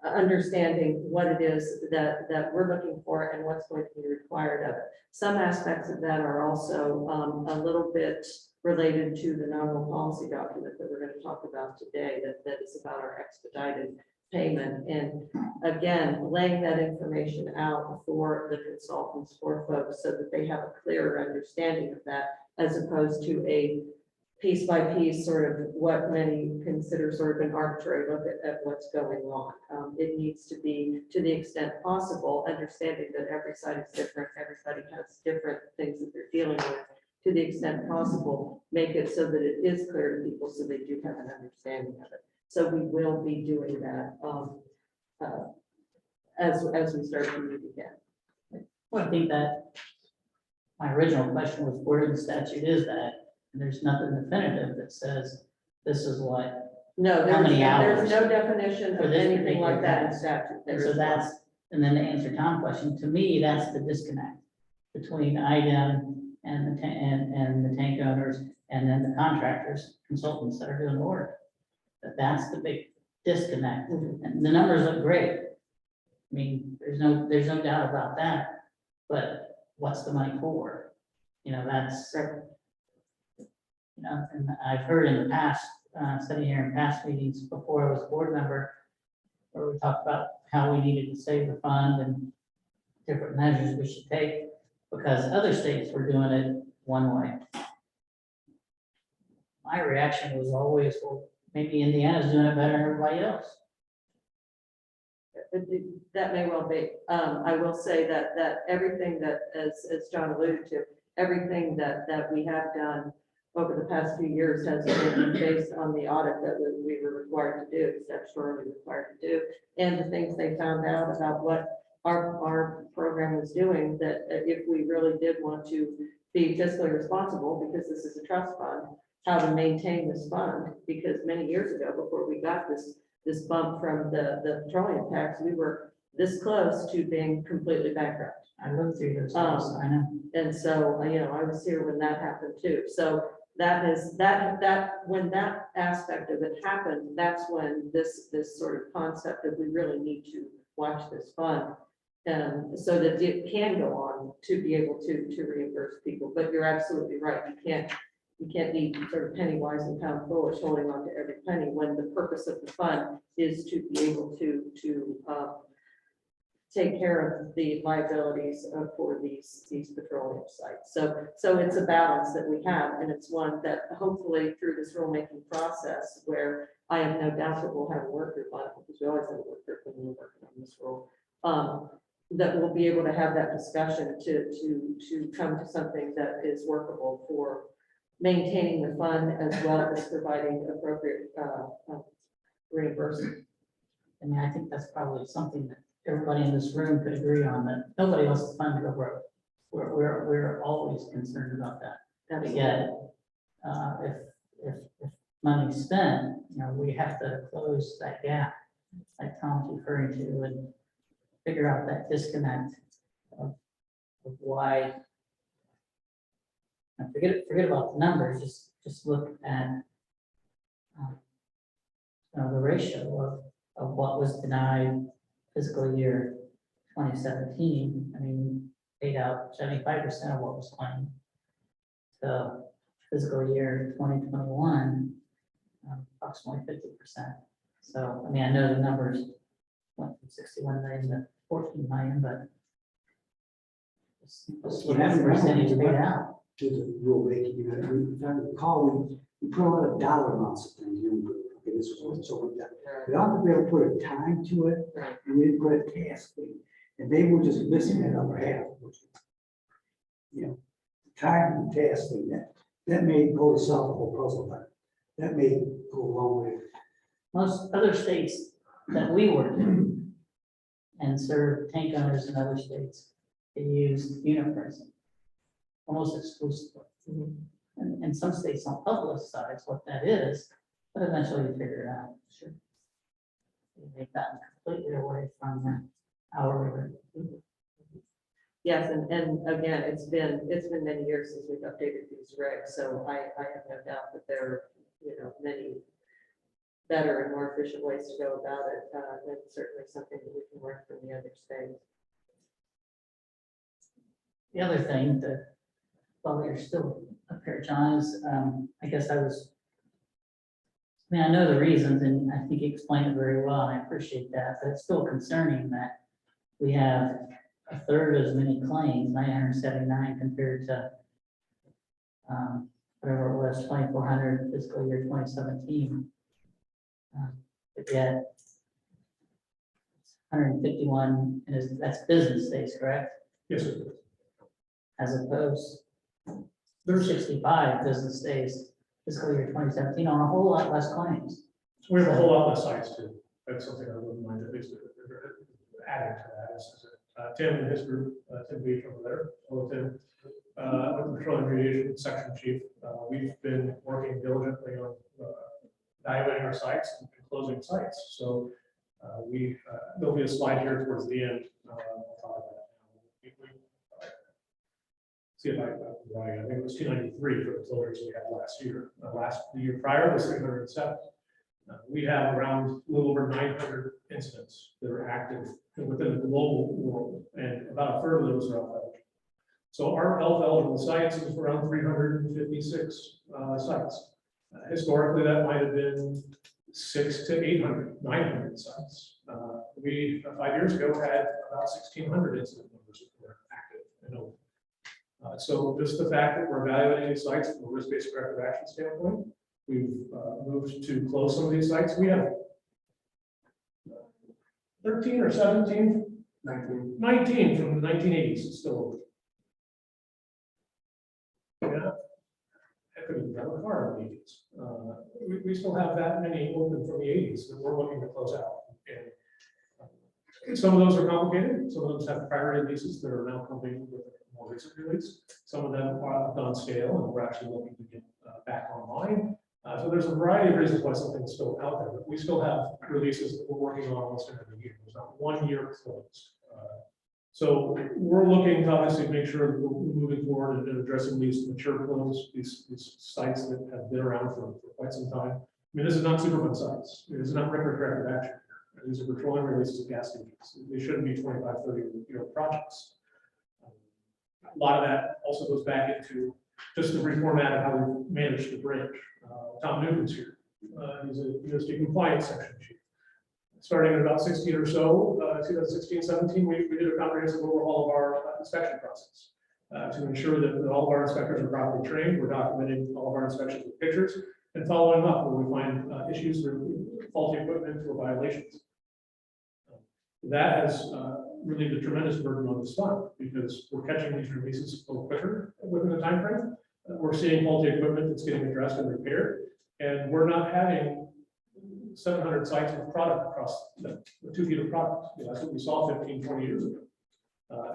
understanding what it is that we're looking for and what's going to be required of it. Some aspects of that are also a little bit related to the nominal policy document that we're going to talk about today, that is about our expedited payment. And again, laying that information out for the consultants, for folks, so that they have a clearer understanding of that, as opposed to a piece by piece, sort of what many consider sort of an arbitrary look at what's going on. It needs to be, to the extent possible, understanding that every site is different, everybody has different things that they're dealing with. To the extent possible, make it so that it is clear to people so they do have an understanding of it. So we will be doing that as we start to meet again. Well, I think that my original question was where in the statute is that? And there's nothing definitive that says this is what. No, How many there's hours no definition for of this anything like particular that in task? statute. There And so is none. that's, and then to answer Tom's question, to me, that's the disconnect between IDEM and the tank owners, and then the contractors, consultants that are doing the work. That's the big disconnect, and the numbers look great. I mean, there's no doubt about that, but what's the money for? You know, that's, you know, and I've heard in the past, sitting here in past meetings before I was a board member, where we talked about how we needed to save the fund and different measures we should take, because other states were doing it one way. My reaction was always, well, maybe Indiana's doing it better than everybody else. That may well be. I will say that everything that, as John alluded to, everything that we have done over the past few years has been based on the audit that we were required to do, statutorily required to do, and the things they found out about what our program was doing, that if we really did want to be fiscally responsible, because this is a trust fund, how to maintain this fund, because many years ago, before we got this bump from the petroleum tax, we were this close to being completely bankrupt. I lived through those times, I know. And so, you know, I was here when that happened too. So when that aspect of it happened, that's when this sort of concept that we really need to watch this fund. So that it can go on to be able to reimburse people. But you're absolutely right. You can't be sort of penny wise and pound foolish, holding on to every penny, when the purpose of the fund is to be able to take care of the liabilities for these petroleum sites. So it's a balance that we have, and it's one that hopefully through this rulemaking process, where I have no doubt that we'll have a work group on it, because we always have a work group when we're working on this rule, that we'll be able to have that discussion to come to something that is workable for maintaining the fund, as well as providing appropriate reimbursement. I mean, I think that's probably something that everybody in this room could agree on, that nobody wants the fund to go broke. We're always concerned about that. But yet, if money's spent, you know, we have to close that gap, like Tom's referring to, and figure out that disconnect of why. And forget about the numbers, just look at the ratio of what was denied fiscal year 2017. I mean, paid out 75% of what was claimed. So fiscal year 2021, approximately 50%. So, I mean, I know the numbers went from 61 million to 14 million, but just look at the percentage paid out. To the rule making, you know, if I recall, we put a lot of dollar amounts of things in. Okay, this was so we got, we ought to be able to put a time to it, and we didn't put a task thing, and they were just missing that upper half. Which, you know, the time and task thing, that may go to solve the whole puzzle, but that may go a long way. Most other states that we work in and serve tank owners in other states, they use unit pricing almost exclusively. And some states don't publicize what that is, but eventually you figure it out. Sure. They've gotten completely away from the hourly rate. Yes, and again, it's been many years since we've updated these regs, so I have no doubt that there are, you know, many better and more efficient ways to go about it. That's certainly something that we can learn from the other states. The other thing that, while you're still up here, John, is I guess I mean, I know the reasons and I think you explained it very well. And I appreciate that, but it's still concerning that we have a third as many claims, 979 compared to whatever it was, 2,400 fiscal year 2017. But yet 151, and that's business days, correct? Yes, sir. As opposed to 65 business days fiscal year 2017 on a whole lot less claims. We have a whole lot less sites too. That's something I wouldn't mind at least adding to that. Tim and his group, Tim Beach over there, hello Tim, with the Patrol and Remediation Section Chief. We've been working diligently on evaluating our sites and closing sites. So there'll be a slide here towards the end. I'll talk about that. See if I think it was 293 for the closures we had last year. The year prior was 307. We have around a little over 900 incidents that are active within the global world, and about a third of those are ELF eligible. So our ELF eligible sites is around 356 sites. Historically, that might have been 600 to 800, 900 sites. We 5 years ago had about 1,600 incident numbers that were active and open. So just the fact that we're evaluating these sites from a risk-based corrective action standpoint, we've moved to close some of these sites. We have 13 or 17, 19 from the 1980s still open. Yeah, I could have done a car in the 80s. We still have that many open from the 80s that we're looking to close out. And some of those are complicated. Some of those have priority leases that are now coming with a more recent release. Some of them are done scale, and we're actually looking to get back online. So there's a variety of reasons why something's still out there, but we still have releases that we're working on almost every year. There's not 1 year closed. So we're looking to obviously make sure that we're moving forward and addressing these mature clones, these sites that have been around for quite some time. I mean, this is not Superfund sites. This is not record corrective action. These are petroleum releases of gas stations. They shouldn't be 25, 30-year projects. A lot of that also goes back into just the reformat of how we manage the bridge. Tom Newton's here. He's a USD compliance section chief. Starting at about 16 or so, 2016, 17, we did a comprehensive overhaul of our inspection process to ensure that all of our inspectors are properly trained. We're documenting all of our inspections with pictures and following up when we find issues or faulty equipment or violations. That has relieved a tremendous burden on this fund because we're catching these releases a little quicker within the time frame. We're seeing faulty equipment that's getting addressed and repaired, and we're not having 700 sites with product across the 2 feet of product. You know, that's what we saw 15, 20 years ago.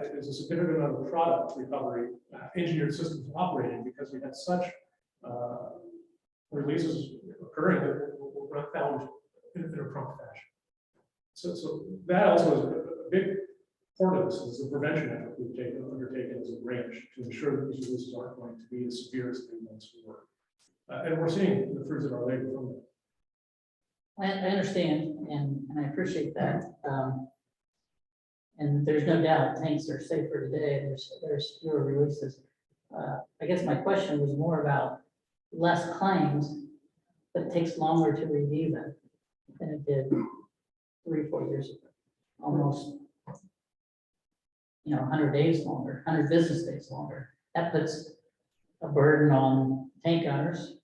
There's a significant amount of product recovery, engineered systems operating because we had such releases occurring that were not found in a prompt fashion. So that also is a big part of this is the prevention effort we've undertaken as a branch to ensure that these releases aren't going to be as severe as they once were. And we're seeing the fruits of our labor from that. I understand, and I appreciate that. And there's no doubt tanks are safer today, there's fewer releases. I guess my question was more about less claims, but it takes longer to review them than it did 3 or 4 years ago. Almost, 100 days longer, 100 business days longer. That puts a burden on tank owners,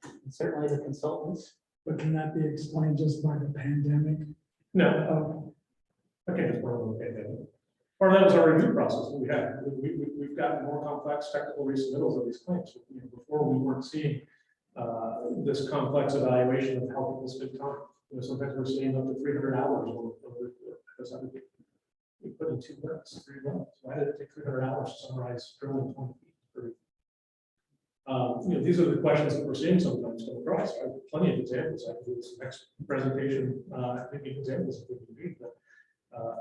and certainly the consultants. But can that be explained just by the pandemic? No, I can't just burn the pandemic. Part of that was our review process that we had. We've gotten more complex technical resubmittals of these claims. Before we weren't seeing this complex evaluation of how people spend time. Sometimes we're seeing up to 300 hours of report because we put in 2 minutes, 3 minutes. Why did it take 300 hours to summarize drilling 20 feet? These are the questions that we're seeing sometimes come across. I have plenty of examples. I can do this next presentation, thinking examples if we need, but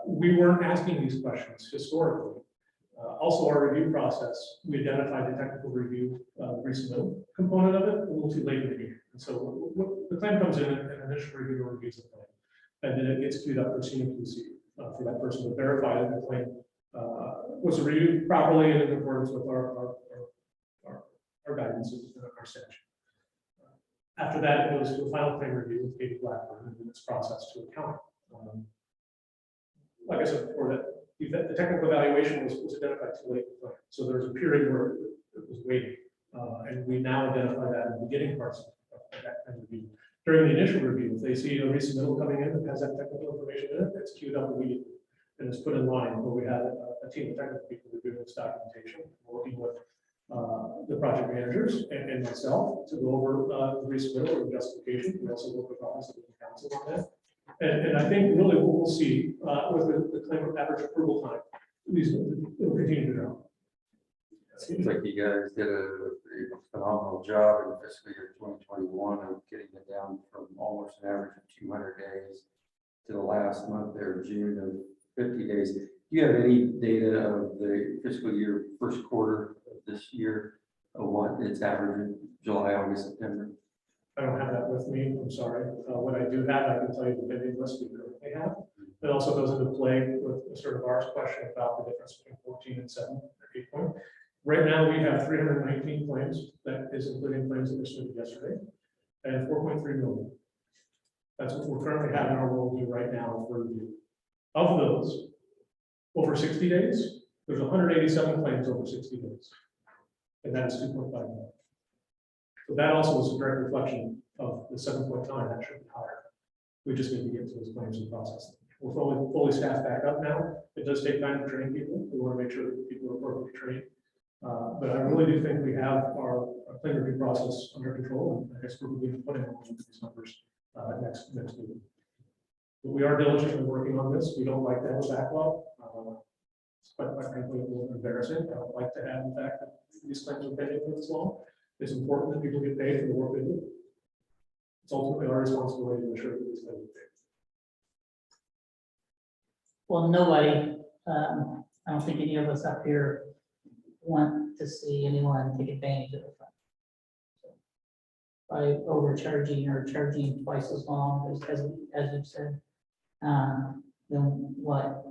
we weren't asking these questions historically. Also, our review process, we identified the technical review resubmittal component of it a little too late in the year. And so the claim comes in and an initial reviewer reviews the claim, and then it gets queued up for CMQC for that person to verify that the claim was reviewed properly and in accordance with our guidance and our statute. After that, it goes to a final claim review with Katie Blackburn, and then it's processed to account. Like I said before, that the technical evaluation was identified too late in the claim. So there's a period where it was waiting, and we now identify that in the beginning parts of that kind of review. During the initial review, if they see a resubmittal coming in that has that technical information in it, it's queued up immediately and it's put in line where we have a team of technical people reviewing this documentation, working with the project managers and myself to go over the resubmittal or the justification. We also work with Office of Legal Counsel on that. And I think really what we'll see with the claim of average approval time, these will continue to drop. Seems like you guys did a phenomenal job in fiscal year 2021 of getting it down from almost an average of 200 days to the last month there, June of 50 days. Do you have any data of the fiscal year first quarter of this year of what it's averaging July, August, September? I don't have that with me, I'm sorry. What I do have, I can tell you the bidding list we currently have. It also goes into play with sort of our question about the difference between 14 and 7 or 8 point. Right now, we have 319 claims. That is including claims that were submitted yesterday, and 4.3 million. That's what we're currently having our roll do right now for review. Of those, over 60 days, there's 187 claims over 60 days, and that is 2.5 million. So that also is a direct reflection of the 7.9. That should be higher. We just need to get to those claims and process them. We're fully staffed back up now. It does take time to train people. We want to make sure that people are appropriately trained. But I really do think we have our claim review process under control, and I guess we're going to be putting on these numbers next week. But we are diligently working on this. We don't like to have a backlog. It's quite frankly a little embarrassing. I don't like to have the fact that these claims are pending for this long. It's important that people get paid for the work they do. It's ultimately our responsibility to ensure that these claims are paid. Well, nobody, I don't think any of us up here want to see anyone take advantage of the fund. By overcharging or charging twice as long as you've said, than what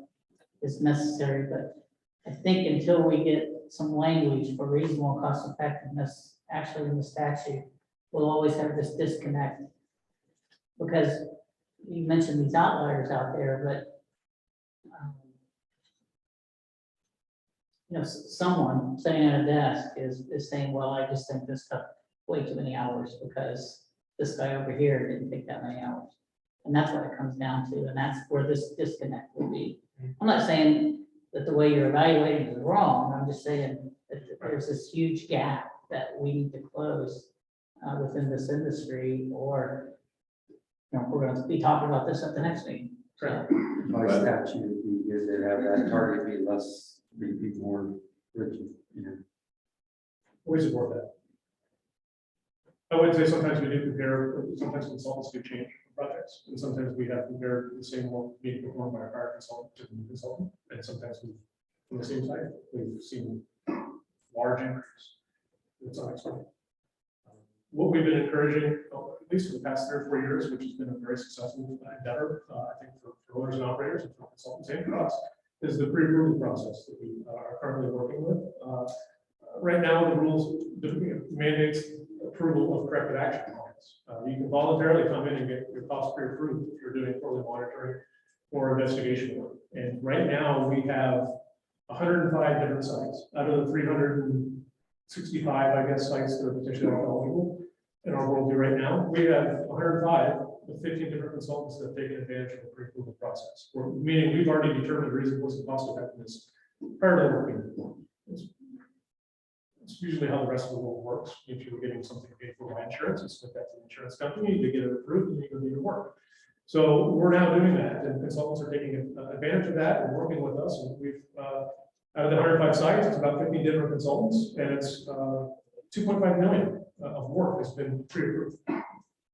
is necessary. But I think until we get some language for reasonable cost effectiveness actually in the statute, we'll always have this disconnect. Because you mentioned these outliers out there, but someone sitting at a desk is saying, well, I just think this took way too many hours because this guy over here didn't take that many hours. And that's what it comes down to. And that's where this disconnect will be. I'm not saying that the way you're evaluating is wrong. I'm just saying that there's this huge gap that we need to close within this industry, or we're going to be talking about this at the next meeting. So, By statute, it'd be good to have that target be more rigid, We support that. I would say sometimes we do compare, sometimes consultants do change from projects. And sometimes we have compared the same work being performed by a prior consultant to the new consultant. And sometimes we, from the same site, we've seen large increase. It's unexpected. What we've been encouraging, at least for the past 3 or 4 years, which has been a very successful endeavor, I think for owners and operators and for consultants and for us, is the pre-approval process that we are currently working with. Right now, the rules mandates approval of corrective action plans. You can voluntarily come in and get your costs pre-approved if you're doing quarterly monitoring or investigation work. And right now, we have 105 different sites out of the 365, I guess, sites that are potentially eligible in our worldview right now. We have 105 with 15 different consultants that have taken advantage of the pre-approval process. Meaning we've already determined the reasonableness and cost effectiveness prior to working. It's usually how the rest of the world works. If you're getting something paid for by insurance, you submit that to the insurance company, they get it approved, and you can do your work. So we're now doing that, and consultants are taking advantage of that and working with us. And we've out of the 105 sites, it's about 50 different consultants, and it's 2.5 million of work has been pre-approved.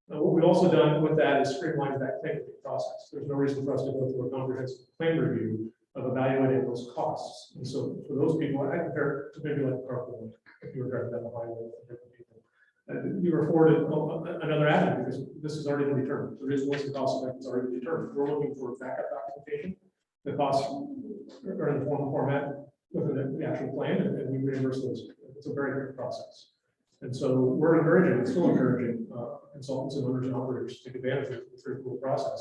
What we've also done with that is streamline that claim process. There's no reason for us to go through a comprehensive claim review of evaluating those costs. And so for those people, I compare it to maybe like a carpool, if you were driving down the highway with different people. You were afforded another avenue because this has already been determined. The reasonableness and cost effect is already determined. We're looking for backup documentation. The costs are in the format within the actual plan, and we reimburse those. It's a very good process. And so we're encouraging, still encouraging consultants and owners and operators to take advantage of the pre-approval process.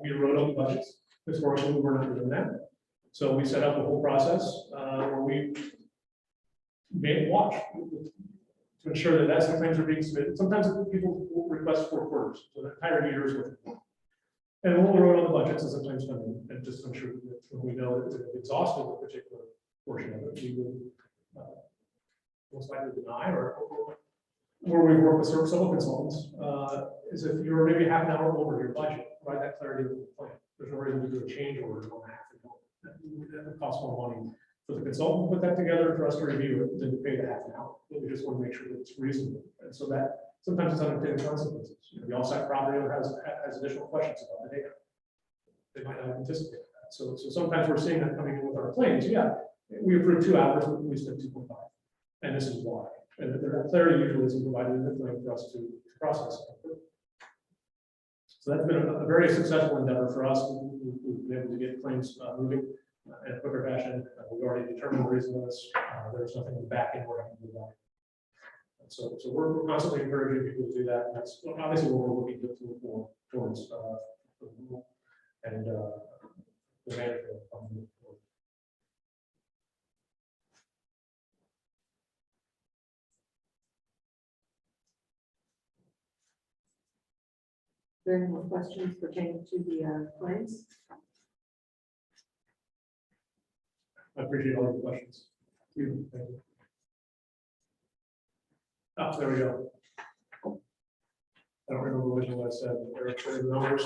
We wrote up budgets. Historically, we were not doing that. So we set up a whole process where we made watch to ensure that as the claims are being submitted. Sometimes people will request 4 quarters, so the entire year is worth it. And we'll wrote on the budgets as the claims come in, and just to ensure that when we know that it's exhausted a particular portion of it, we will most likely deny or we work with several consultants is if you're maybe half an hour over your budget, provide that clarity with the plan. There's no reason to do a change order on half. It costs more money for the consultant to put that together, for us to review it, than to pay the half an hour. But we just want to make sure that it's reasonable. And so that sometimes it's unintended consequences. You know, the offsite property owner has additional questions about the data. They might not anticipate that. So sometimes we're seeing that coming in with our claims. Yeah, we approved 2 hours, we spent 2.5. And this is why. And the clarity usually isn't provided in the claim for us to process. So that's been a very successful endeavor for us. We've been able to get claims moving in a quicker fashion. We've already determined the reason for this. There's nothing in the back end we're having to do that. So we're constantly encouraging people to do that. And that's obviously what we're looking to move towards and the management of the Are there any more questions pertaining to the claims? I appreciate all your questions. Thank you. Oh, there we go. I don't remember which one I said, but there are the numbers.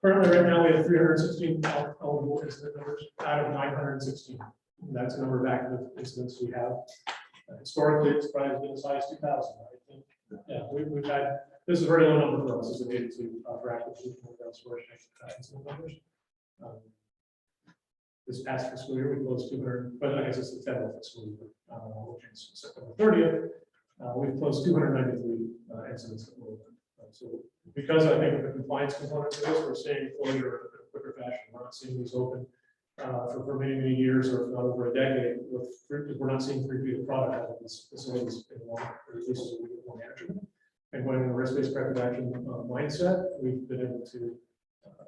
Currently, right now, we have 316 eligible incident numbers out of 916. That's the number of active incidents we have. Historically, it's probably been as high as 2,000. I think. Yeah, we've had. This is a very low number for us as an agency for active storage incident numbers. This past fiscal year, we closed 200, but I guess it's the federal fiscal year, which is September 30th. We've closed 293 incidents that were so because I think of the compliance component to this, we're seeing closure in a quicker fashion. We're not seeing these open for many years, or if not over a decade, because we're not seeing 3 feet of product out of these facilities in long, or at least a little more manageable. And going in a risk-based corrective action mindset, we've been able to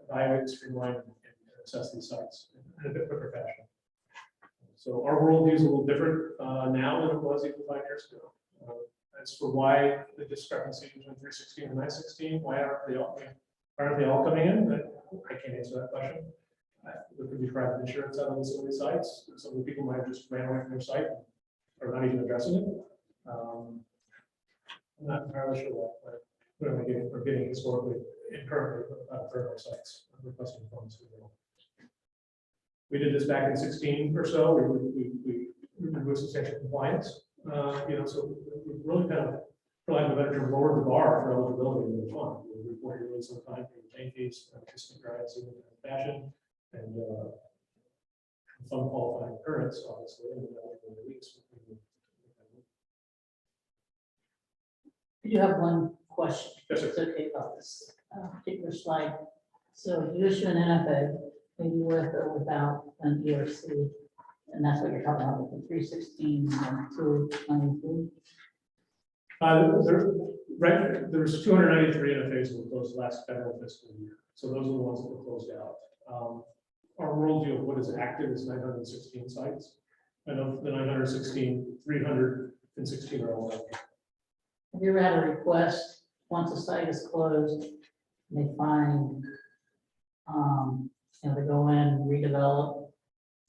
evaluate, streamline, and assess these sites in a bit quicker fashion. So our worldview is a little different now than it was even 5 years ago. As for why the discrepancy between 316 and 916, why aren't they all coming in? I can't answer that question. There could be private insurance out on some of these sites. Some of the people might have just ran away from their site or not even addressing it. I'm not entirely sure what we're getting historically and currently for our sites requesting funds. We did this back in 16 or so. We removed substantial compliance. So we really kind of for lack of a better term, lowered the bar for eligibility in the fund. We report yearly sometime for retained fees, consistent grants in fashion, and fund qualifying occurrence, obviously, and then eligible release. I do have one question. Yes, sir. It's okay about this particular slide. So you issue an NFA, maybe with or without an ERC, and that's what you're talking about with the 316 and 293. There's 293 NFAs that were closed last federal fiscal year. So those are the ones that were closed out. Our worldview of what is active is 916 sites. And of the 916, 316 are all active. Have you ever had a request, once a site is closed, and they find, they go in, redevelop,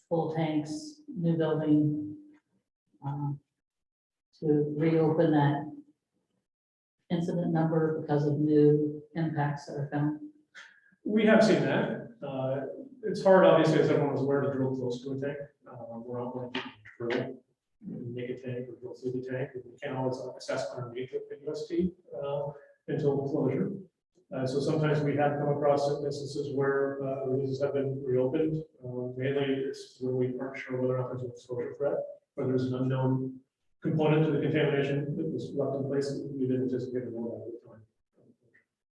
full tanks, new building, to reopen that incident number because of new impacts that are found? We have seen that. It's hard, obviously, as everyone is aware, to drill close to a tank. We're not going to drill, make a tank or drill through the tank. We can't always assess underneath the UST until closure. So sometimes we have come across instances where releases have been reopened. Mainly it's when we aren't sure whether or not there's an exposure threat, or there's an unknown component to the contamination that was left in place that we didn't anticipate at all at the time.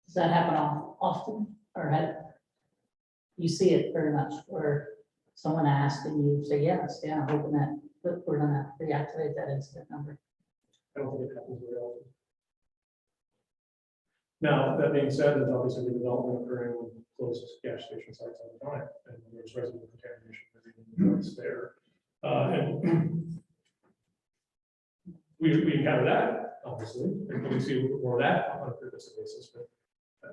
Does that happen often, or you see it very much, where someone asks and you say, yes, yeah, I'm hoping that we're gonna reactivate that incident number? I don't think it happens very often. Now, that being said, there's obviously redevelopment occurring on closed gas station sites all the time, and there's resident contamination that's there. And we encounter that, obviously, and we see more of that on a frequency basis, but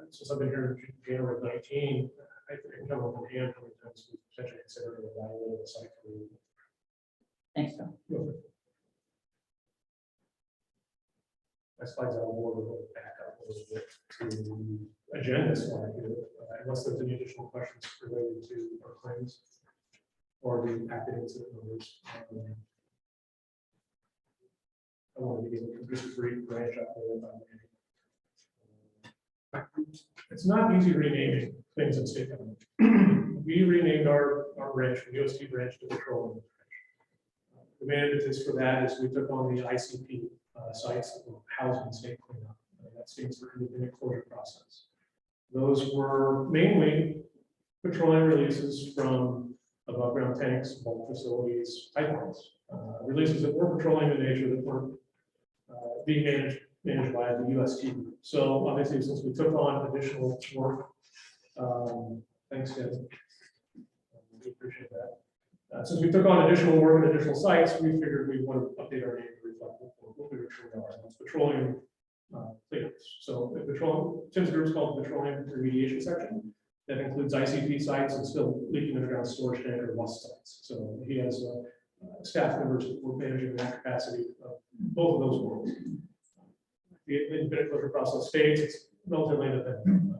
since I've been here in January of 19, I think come up with hand how many times we potentially consider evaluating the site for you. Thanks, John. My slides out more, we'll back up a little bit to the agenda slide here, unless there's any additional questions related to our claims or the active incident numbers. I want to give a just brief branch up there. It's not easy renaming things in state government. We renamed our branch from UST branch to petroleum branch. The main impetus for that is we took on the ICP sites that were housed in state cleanup. That stands for independent closure process. Those were mainly petroleum releases from above ground tanks, bulk facilities, pipelines. Releases that were petroleum in nature that weren't being managed by the UST group. So obviously, since we took on additional work, thanks, Ken. We appreciate that. Since we took on additional work at additional sites, we figured we want to update our name to reflect what we truly are. It's petroleum cleanups. So the petroleum, Tim's group is called the Petroleum Remediation Section. That includes ICP sites and still leaking underground storage tank or WUS sites. So he has staff members that were managing that capacity of both of those worlds. The independent closure process states it's relatively independent.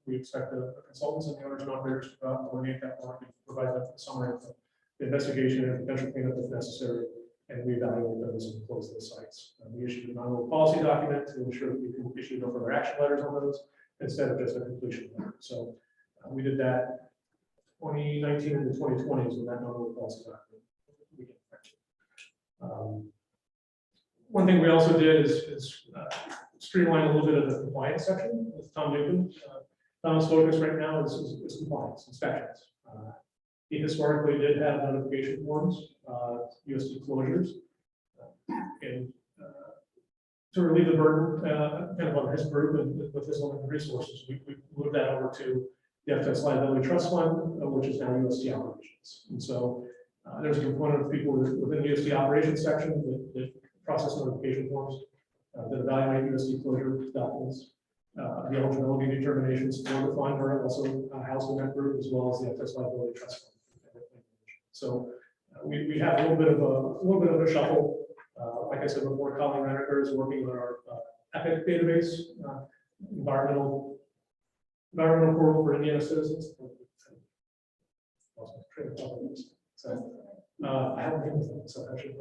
We expect the consultants and the owners and operators to coordinate that work and provide a summary of the investigation and potential cleanup if necessary, and we evaluate those and close those sites. We issued a non-rule policy document to ensure that we can issue no further action letters on those instead of just a completion letter. So we did that 2019 and 2020 is when that non-rule policy document began. One thing we also did is streamline a little bit of the compliance section with Tom Newton. Tom's focus right now is compliance, inspections. He historically did have notification forms, USD closures, and to relieve the burden kind of on his group and with his limited resources, we moved that over to the FTS Liability Trust Fund, which is now USD Operations. And so there's a component of people within the USD Operations section that process notification forms that evaluate USD closure documents. The eligibility determinations for the fund are also housed in that group, as well as the FTS Liability Trust Fund. So we have a little bit of a shuffle. Like I said before, Colin Renneker is working on our EPIC database, environmental portal for Indiana citizens. So I haven't been with them, so I should.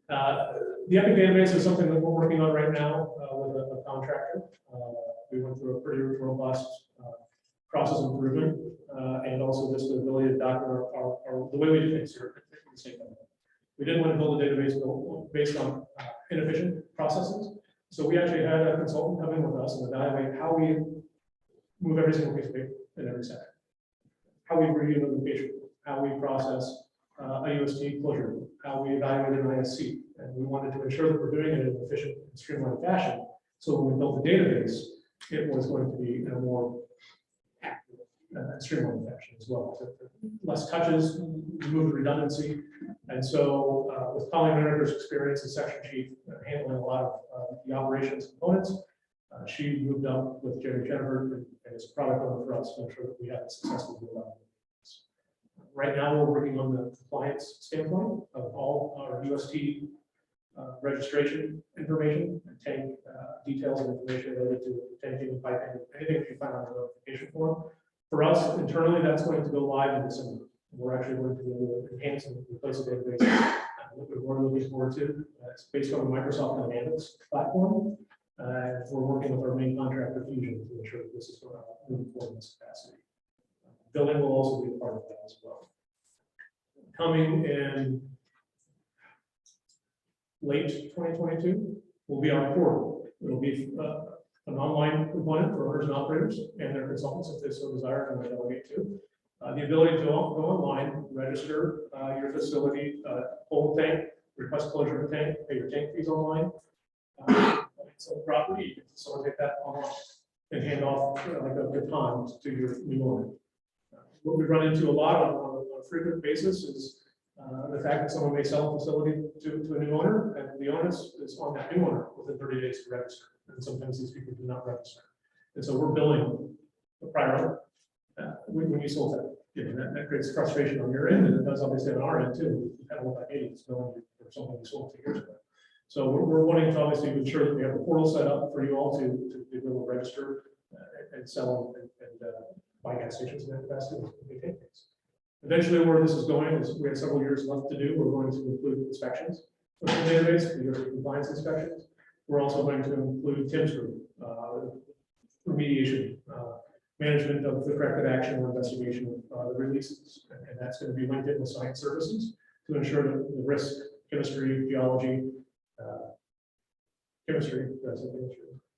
The Epic database is something that we're working on right now with a contractor. We went through a pretty robust process improvement, and also just the ability to document the way we do things here at the state level. We didn't want to build a database based on inefficient processes. So we actually had a consultant come in with us and evaluate how we move every single piece of paper in every second. How we review notification, how we process a UST closure, how we evaluate an ISC. And we wanted to ensure that we're doing it in an efficient and streamlined fashion. So when we built the database, it was going to be in a more accurate, streamlined fashion as well. So less touches, remove the redundancy. And so with Colleen Renner's experience as section chief, handling a lot of the operations components, she moved up with Jerry Jennifer and is a product owner for us to ensure that we have a successful rollout. Right now, we're working on the compliance standpoint of all our UST registration information and tank details and information related to tanking and piping, anything that you find on the notification form. For us, internally, that's going to go live in December. We're actually going to be able to enhance and replace the database. We're looking forward to. It's based on the Microsoft Dynamics platform. We're working with our main contractor, Fusion, to ensure that this is moving forward in this capacity. Billing will also be a part of that as well. Coming in late 2022 will be our portal. It'll be an online component for owners and operators and their consultants if they so desire and they delegate to. The ability to go online, register your facility, hold tank, request closure of tank, pay your tank fees online. So property, you can facilitate that online and hand off like a baton to your new owner. What we run into a lot on a frequent basis is the fact that someone may sell a facility to a new owner and the onus is on that new owner within 30 days to register. And sometimes these people do not register. And so we're billing the prior owner when you sold that. You know, that creates frustration on your end, and it does obviously on our end too. We kind of look like idiots billing you for something we sold 2 years ago. So we're wanting to obviously ensure that we have a portal set up for you all to be able to register and sell and buy gas stations in that capacity. Eventually, where this is going is we have several years left to do. We're going to include inspections of the database, the compliance inspections. We're also going to include TIMS group, remediation, management of the corrective action or investigation of the releases. And that's going to be linked in with science services to ensure that the risk, chemistry, geology,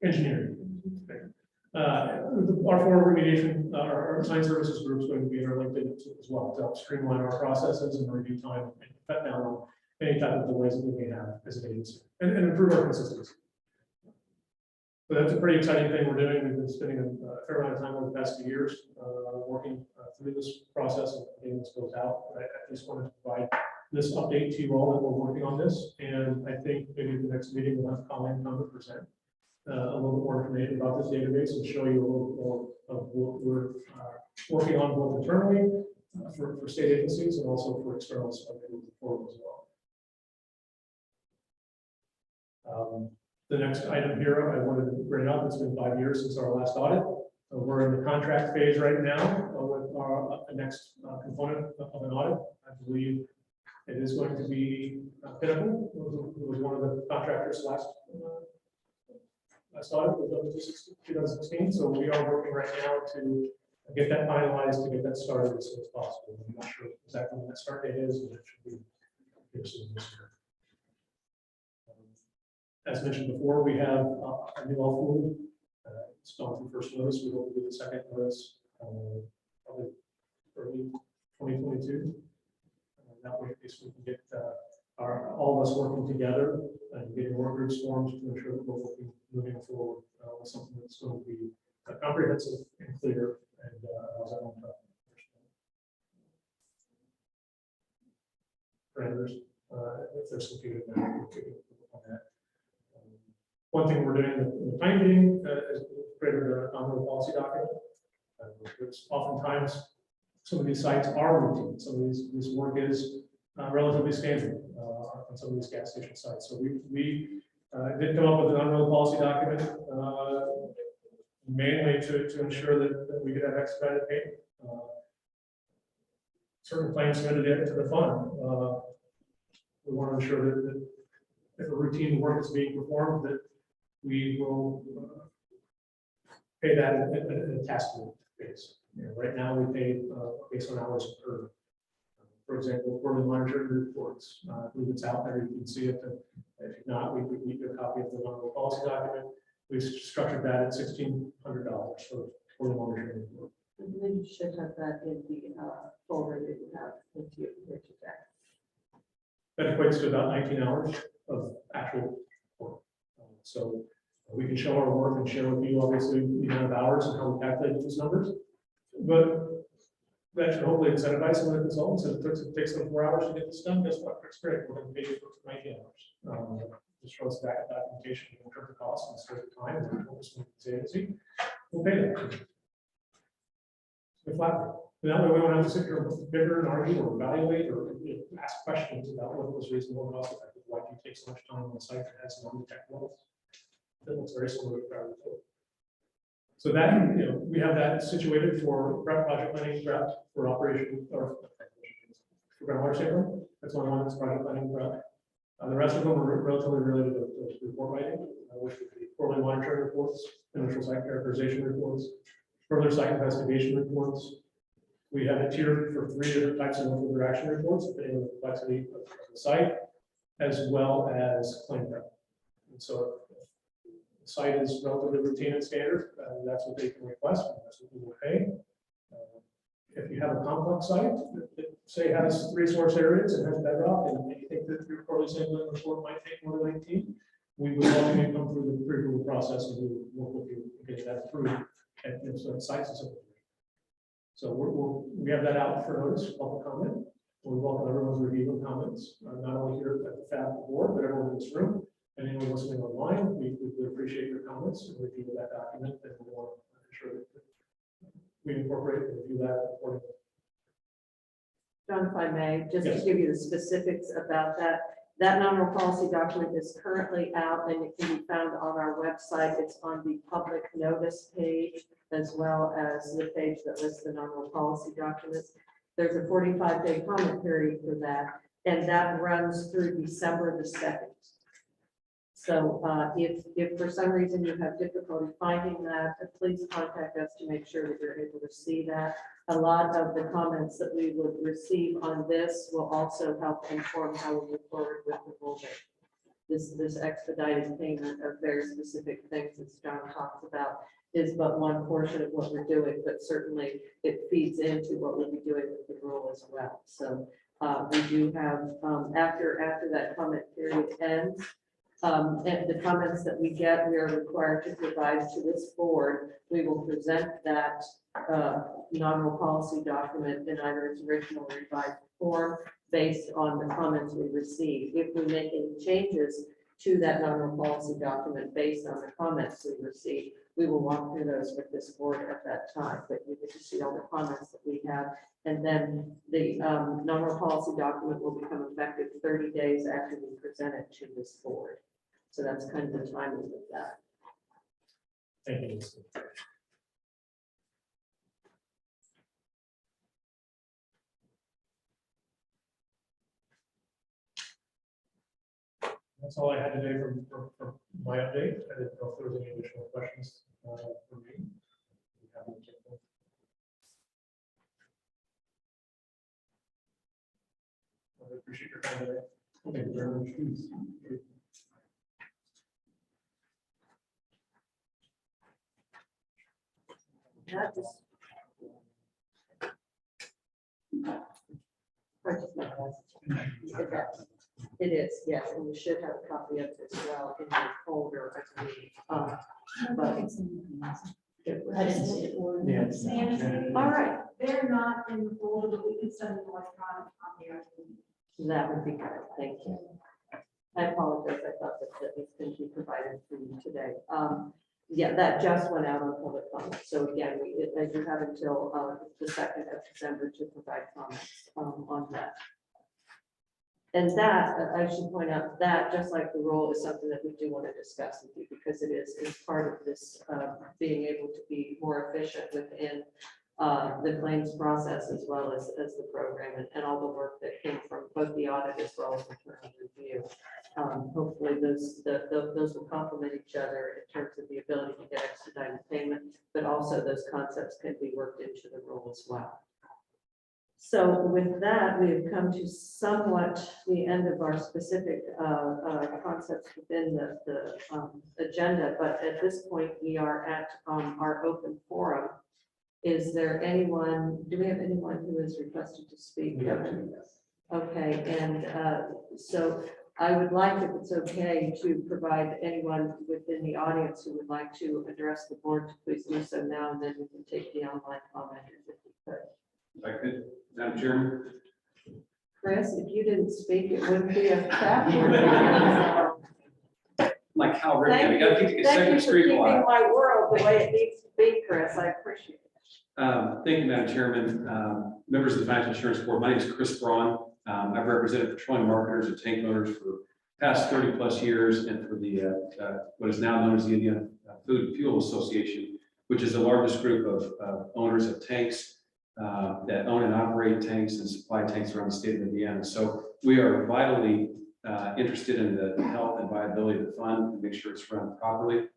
engineering. Our forward remediation, our science services group is going to be interlinked as well to help streamline our processes and review time and cut down on any type of delays that we may have as an agency and improve our consistency. So that's a pretty exciting thing we're doing. We've been spending a fair amount of time over the past few years working through this process and getting this goes out. But I just wanted to provide this update to you all that we're working on this. And I think maybe the next meeting we'll have Colleen come to present a little bit more information about this database and show you a little bit more of what we're working on both internally for state agencies and also for externals moving forward as well. The next item here, I wanted to bring up, it's been 5 years since our last audit. We're in the contract phase right now with our next component of an audit. I believe it is going to be Pinnacle, who was one of the contractors last audit, was 2016. So we are working right now to get that finalized, to get that started as soon as possible. I'm not sure exactly when that start date is, but it should be here soon this year. As mentioned before, we have a new all pool. It's gone through first notice. We hope to do the second notice probably early 2022. That way, at least we can get all of us working together and getting work groups formed to ensure that we're moving forward with something that's going to be comprehensive and clear and allows everyone to parameters. If there's some feedback on that. One thing we're doing in the time being is created an ongoing policy document. Because oftentimes some of these sites are routine. Some of this work is relatively standard on some of these gas station sites. So we did come up with an unrolled policy document mainly to ensure that we could have expedited payment. Certain claims submitted to the fund. We want to ensure that if a routine work is being performed, that we will pay that in a task base. You know, right now, we pay based on hours per. For example, quarterly monitoring reports, I believe it's out there, you can see it. If not, we could give you a copy of the non-voting policy document. We've structured that at $1,600 for quarterly monitoring report. I believe you should have that in the folder that you have with you here today. That equates to about 19 hours of actual work. So we can show our work and share with you, obviously, the amount of hours and how we calculate those numbers. But that should hopefully incentivize some of the consultants. If it takes them 4 hours to get this done, guess what? That's great. We're going to pay you for 19 hours. Just show us back documentation in terms of cost and sort of time and focus on the agency. We'll pay that. It's flat. That way we won't have to sit here and bicker and argue or evaluate or ask questions about what was reasonable and cost effective. Why do you take so much time on the site that has some undetected wells? That looks very similar to private field. So that, you know, we have that situated for prep project planning, prep for operation or for groundwater sampling. That's one that's project planning prep. The rest of them are relatively related to report writing, which would be quarterly monitoring reports, initial site characterization reports, further site investigation reports. We have it tiered for 3 different types of further action reports, depending on the complexity of the site, as well as claim prep. And so the site is relatively routine and standard, that's what they can request, and that's what we will pay. If you have a complex site that say has 3 source areas and has bedrock, and you think that your quarterly sampling report might take more than 18, we would welcome you to come through the pre-approval process and we will work with you to get that approved at site specific. So we have that out for notice, public comment. We welcome everyone's review of comments, not only here at the FAB board, but everyone in this room. And anyone listening online, we would appreciate your comments and review of that document, and we want to ensure that we incorporate and review that accordingly. John, if I may, just Yes. to give you the specifics about that, that non-renewal policy document is currently out and it can be found on our website. It's on the public notice page, as well as the page that lists the non-renewal policy documents. There's a 45-day comment period for that, and that runs through December the 2nd. So if for some reason you have difficulty finding that, please contact us to make sure that you're able to see that. A lot of the comments that we would receive on this will also help inform how we move forward with the rule. This expedited payment of very specific things, as John talks about, is but one portion of what we're doing, but certainly it feeds into what we'll be doing with the rule as well. So we do have, after that comment period ends, and the comments that we get, we are required to provide to this board. We will present that non-renewal policy document in either its original or revised form based on the comments we receive. If we make any changes to that non-renewal policy document based on the comments we receive, we will walk through those with this board at that time. But you get to see all the comments that we have. And then the non-renewal policy document will become effective 30 days after we present it to this board. So that's kind of the timing of that. Thank you. That's all I had today from my update. I didn't know if there was any additional questions for me. I appreciate your time today. Thank you very much. That is- It is, yes, and we should have a copy of it as well in your folder, I believe. But I didn't see it. Yeah. Sanitary, all right, they're not in the folder, but we can send an electronic copy. that would be good. Thank you. I apologize. I thought that it's going to be provided for you today. Yeah, that just went out on public comment. So again, you have until the 2nd of December to provide comments on that. And that, I should point out that, just like the role, is something that we do want to discuss with you, because it is part of this being able to be more efficient within the claims process, as well as the program and all the work that came from both the audit as well as the internal review. hopefully those will complement each other in terms of the ability to get expedited payment, but also those concepts can be worked into the rule as well. So with that, we have come to somewhat the end of our specific concepts within the agenda, but at this point, we are at our open forum. Is there anyone, do we have anyone who has requested to speak? We have two, yes. Okay, and so I would like, if it's okay, to provide anyone within the audience who would like to address the board to please do so now, and then we can take the online commenters if you could. If I could, Madam Chairman. Chris, if you didn't speak, it wouldn't be a chapter. Like Cal Ripken, we gotta keep the Thank you consecutive for streak keeping alive. my world the way it needs to be, Chris. I appreciate it. Thank you, Madam Chairman. Members of the Financial Insurance Board, my name is Chris Braun. I've represented petroleum marketers and tank owners for the past 30+ years, and for the what is now known as the Indiana Food and Fuel Association, which is the largest group of owners of tanks that own and operate tanks and supply tanks around the state of Indiana. So we are vitally interested in the health and viability of the fund and make sure it's run properly.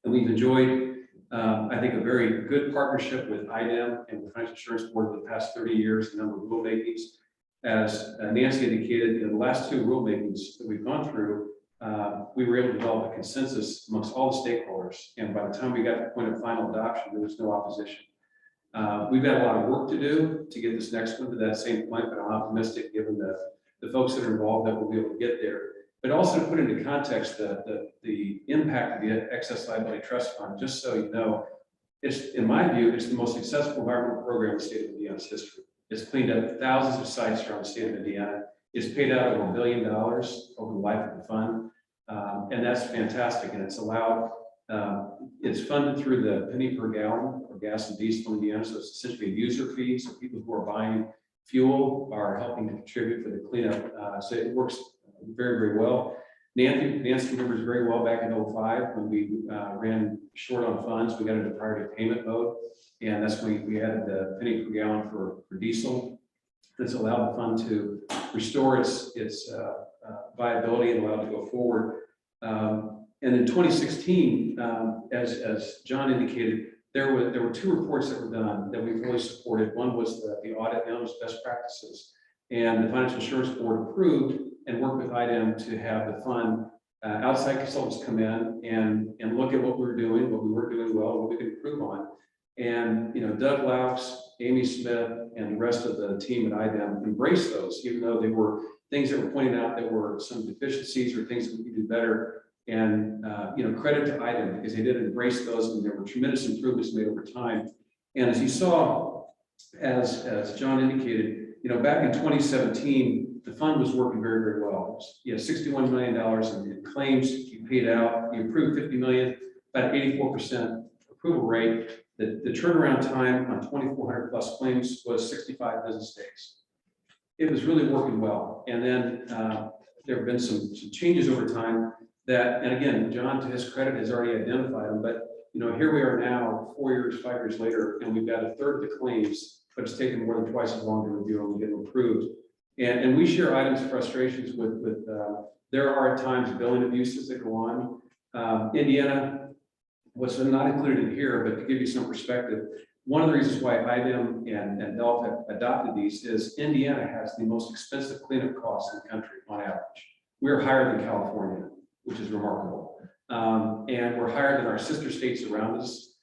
And we've enjoyed, I think, a very good partnership with IDEM and the Financial Insurance Board for the past 30 years, a number of rulemakings. As Nancy indicated, in the last two rulemakings that we've gone through, we were able to develop a consensus amongst all the stakeholders. And by the time we got to the point of final adoption, there was no opposition. We've got a lot of work to do to get this next one to that same point, but I'm optimistic given the folks that are involved that we'll be able to get there. But also to put into context the impact of the Excess Liability Trust Fund, just so you know, it's, in my view, it's the most successful environmental program in the state of Indiana's history. It's cleaned up thousands of sites around the state of Indiana. It's paid out over $1 billion over the life of the fund. And that's fantastic. And it's allowed, it's funded through the penny per gallon for gas and diesel in Indiana. So it's essentially a user fee. So people who are buying fuel are helping to contribute for the cleanup. So it works very, very well. Nancy remembers very well back in 2005 when we ran short on funds. We got into priority payment mode. And that's when we added the penny per gallon for diesel. That's allowed the fund to restore its viability and allow it to go forward. And in 2016, as John indicated, there were two reports that were done that we really supported. One was the audit known as best practices. And the Financial Insurance Board approved and worked with IDEM to have the fund outside consultants come in and look at what we were doing, what we weren't doing well, what we could improve on. And, you know, Doug Laux, Amy Smith, and the rest of the team at IDEM embraced those, even though they were things that were pointed out that were some deficiencies or things that we could do better. And, you know, credit to IDEM because they did embrace those, and there were tremendous improvements made over time. And as you saw, as John indicated, you know, back in 2017, the fund was working very, very well. You know, $61 million in claims you paid out, you approved 50 million, about 84% approval rate. The turnaround time on 2,400 plus claims was 65 business days. It was really working well. And then there have been some changes over time that, and again, John, to his credit, has already identified them. But you know, here we are now, 4 years, 5 years later, and we've got a third of the claims, but it's taken more than twice as long to review them and get them approved. And we share items frustrations with there are at times billing abuses that go on. Indiana, what's not included in here, but to give you some perspective, one of the reasons why IDEM and DELF have adopted these is Indiana has the most expensive cleanup costs in the country on average. We're higher than California, which is remarkable. And we're higher than our sister states around us.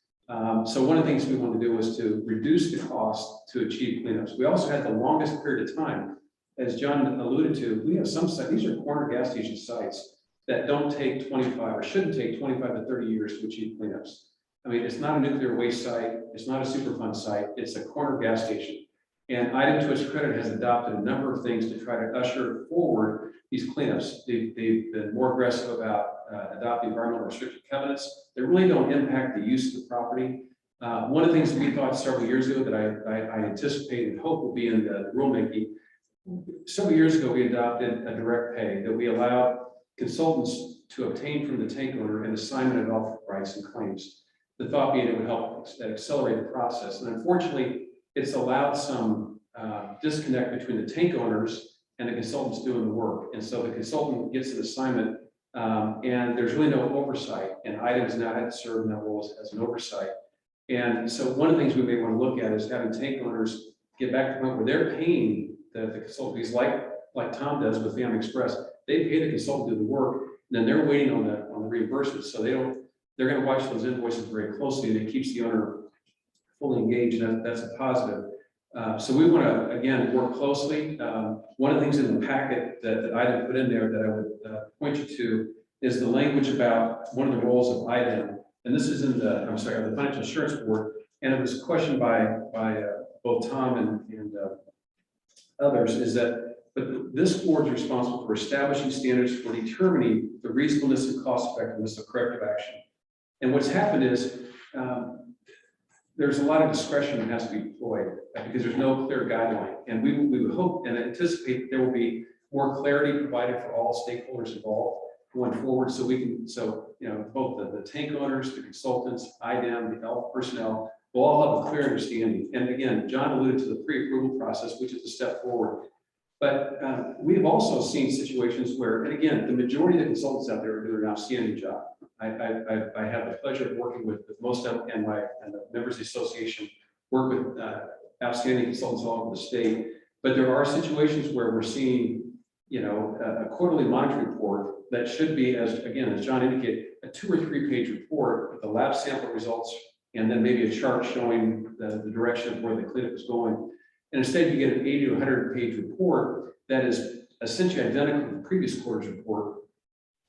So one of the things we want to do was to reduce the cost to achieve cleanups. We also had the longest period of time. As John alluded to, we have some sites, these are corner gas station sites that don't take 25 or shouldn't take 25 to 30 years to achieve cleanups. I mean, it's not a nuclear waste site. It's not a Superfund site. It's a corner gas station. And IDEM, to its credit, has adopted a number of things to try to usher forward these cleanups. They've been more aggressive about adopting environmental restricted covenants that really don't impact the use of the property. One of the things we thought several years ago that I anticipate and hope will be in the rulemaking, several years ago, we adopted a direct pay that we allowed consultants to obtain from the tank owner an assignment of all rights and claims. The thought being it would help accelerate the process. And unfortunately, it's allowed some disconnect between the tank owners and the consultant's doing the work. And so the consultant gets an assignment, and there's really no oversight, and items now had to serve in that role as an oversight. And so one of the things we may want to look at is having tank owners get back to the point where they're paying the consultant fees like Tom does with Family Express. They pay the consultant to do the work, and then they're waiting on the reimbursement. So they're going to watch those invoices very closely, and it keeps the owner fully engaged, and that's a positive. So we want to, again, work closely. One of the things in the packet that I didn't put in there that I would point you to is the language about one of the roles of IDEM. And this is in the Financial Insurance Board, and it was questioned by both Tom and others, is that, but this board is responsible for establishing standards for determining the reasonableness and cost effectiveness of corrective action. And what's happened is, there's a lot of discretion that has to be deployed because there's no clear guideline. And we would hope and anticipate that there will be more clarity provided for all stakeholders involved going forward. So both the tank owners, the consultants, IDEM, the health personnel will all have a clear understanding. And again, John alluded to the pre-approval process, which is a step forward. But we've also seen situations where, and again, the majority of the consultants out there are doing an outstanding job. I have the pleasure of working with most of them, and the members of the association work with outstanding consultants all over the state. But there are situations where we're seeing, a quarterly monitoring report that should be, as John indicated, a 2 or 3 page report with the lab sample results, and then maybe a chart showing the direction of where the cleanup is going. And instead, you get an 80 to 100 page report that is essentially identical to the previous quarter's report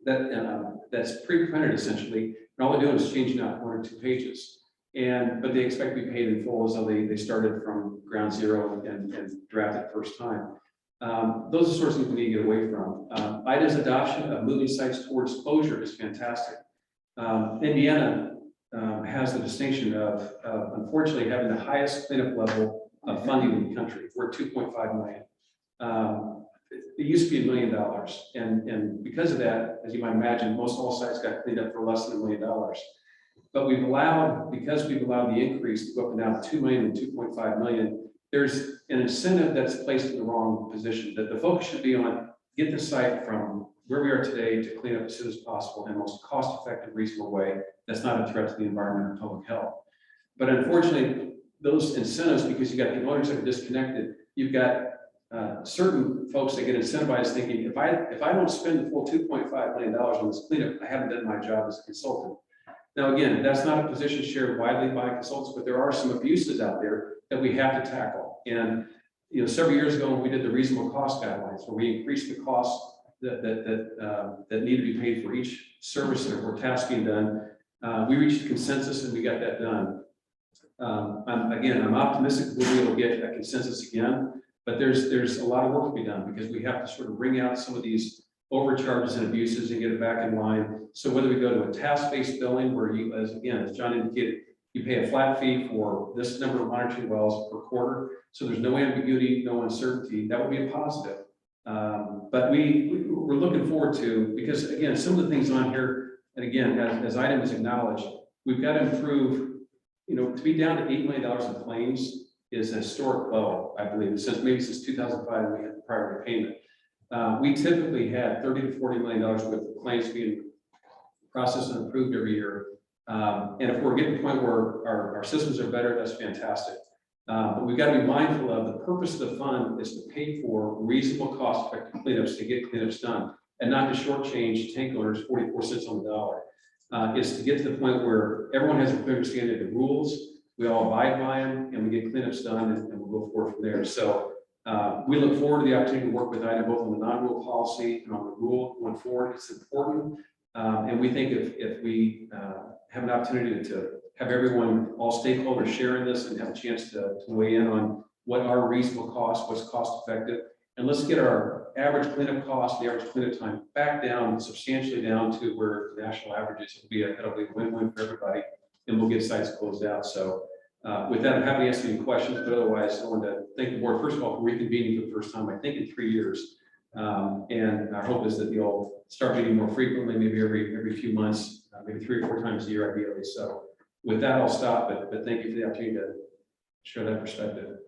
that's pre-printed essentially, and all they're doing is changing out 1 or 2 pages. But they expect to be paid in full as though they started from ground zero and drafted first time. Those are sorts of things we need to get away from. IDA's adoption of moving sites towards closure is fantastic. Indiana has the distinction of unfortunately having the highest cleanup level of funding in the country. We're at 2.5 million. It used to be $1 million. And because of that, as you might imagine, most all sites got cleaned up for less than $1 million. But because we've allowed the increase to go up and down to 2 million and 2.5 million, there's an incentive that's placed in the wrong position, that the focus should be on get the site from where we are today to clean up as soon as possible in the most cost-effective, reasonable way that's not a threat to the environment and public health. But unfortunately, those incentives, because you got the owners that are disconnected, you've got certain folks that get incentivized thinking, if I don't spend the full $2.5 million on this cleanup, I haven't done my job as a consultant. Now, again, that's not a position shared widely by consultants, but there are some abuses out there that we have to tackle. And several years ago, when we did the reasonable cost guidelines, where we increased the costs that need to be paid for each service or task being done, we reached a consensus and we got that done. I'm optimistic that we'll be able to get a consensus again, but there's a lot of work to be done because we have to sort of bring out some of these overcharges and abuses and get it back in line. So whether we go to a task-based billing where you, as John indicated, you pay a flat fee for this number of monitoring wells per quarter, so there's no ambiguity, no uncertainty, that would be a positive. But we're looking forward to, because again, some of the things on here, and again, as IDEM has acknowledged, we've got to improve, to be down to $8 million in claims is a historic low, I believe, since 2005 we had the prior payment. We typically had $30 to $40 million worth of claims being processed and approved every year. And if we're getting to the point where our systems are better, that's fantastic. But we've got to be mindful of the purpose of the fund is to pay for reasonable cost-effective cleanups to get cleanups done, and not to shortchange tank owners 44 cents on the dollar. Is to get to the point where everyone has a clear understanding of the rules, we all abide by them, and we get cleanups done, and we'll go forward from there. So we look forward to the opportunity to work with IDEM both on the non-rule policy and on the rule going forward. It's important. And we think if we have an opportunity to have everyone, all stakeholders share in this and have a chance to weigh in on what are reasonable costs, what's cost effective, and let's get our average cleanup cost, the average cleanup time back down, substantially down to where the national average is. It'll be a win-win for everybody, and we'll get sites closed out. So with that, I'm happy to answer any questions, but otherwise I want to thank the board, first of all, for reconvening for the first time, I think in 3 years. And our hope is that you'll start meeting more frequently, maybe every few months, maybe 3 or 4 times a year ideally. So with that, I'll stop, but thank you for the opportunity to share that perspective.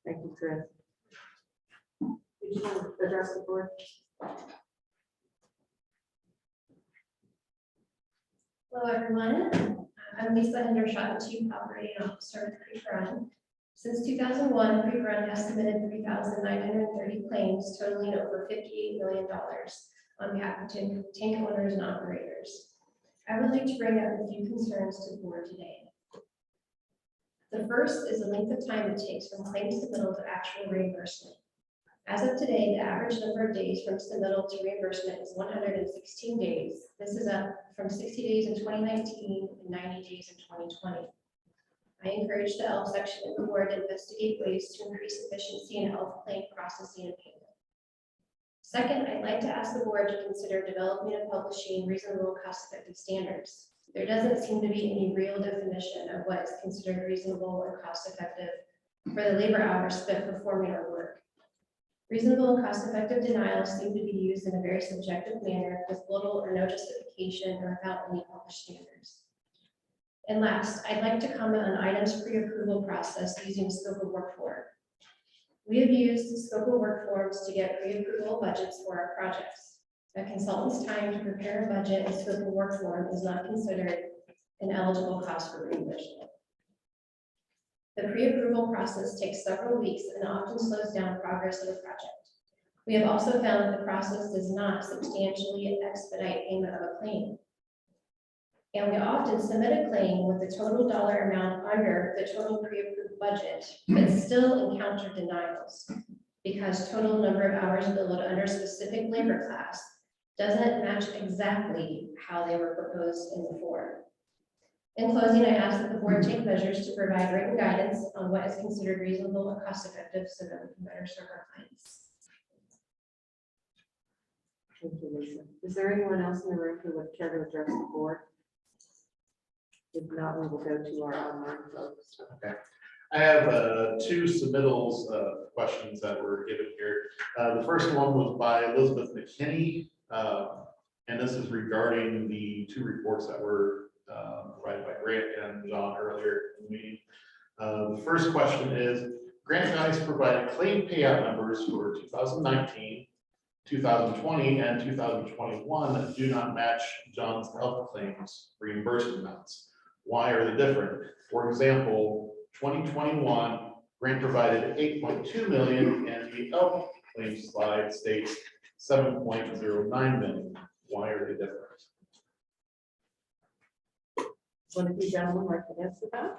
Thank you, Chris. Did you want to address the board? Hello, everyone. I'm Lisa Hendershot, the Chief Operating Officer of Creek Run. Since 2001, Creek Run has submitted 3,930 claims totaling over $58 million on behalf of tank owners and operators. I would like to bring up a few concerns to the board today. The first is the length of time it takes from claim submittal to actual reimbursement. As of today, the average number of days from submittal to reimbursement is 116 days. This is up from 60 days in 2019 and 90 days in 2020. I encourage the ELF section of the board to investigate ways to increase efficiency in ELF claim processing and payment. Second, I'd like to ask the board to consider developing and publishing reasonable cost-effective standards. There doesn't seem to be any real definition of what is considered reasonable or cost-effective for the labor hours spent performing our work. Reasonable and cost-effective denials seem to be used in a very subjective manner with little or no justification or without any published standards. And last, I'd like to comment on items pre-approval process using scope of work form. We have used scope of work forms to get pre-approval budgets for our projects. A consultant's time to prepare a budget and scope of work form is not considered an eligible cost for reimbursement. The pre-approval process takes several weeks and often slows down progress of a project. We have also found that the process does not substantially expedite payment of a claim. And we often submit a claim with the total dollar amount under the total pre-approved budget, but still encounter denials because total number of hours billed under a specific labor class doesn't match exactly how they were proposed in the form. In closing, I ask that the board take measures to provide written guidance on what is considered reasonable and cost-effective so that we can better serve our clients. Thank you, Lisa. Is there anyone else in the room who would care to address the board? If not, we will go to our online folks. Okay. I have two submittals questions that were given here. The first one was by Elizabeth McKinney, and this is regarding the two reports that were provided by Grant and John earlier in the meeting. The first question is, Grant County's provided claim payout numbers for 2019, 2020, and 2021 that do not match John's health claims reimbursement amounts. Why are they different? For example, 2021, Grant provided 8.2 million and the health claims slide states 7.09 million. Why are they different? One of you gentlemen like to answer that?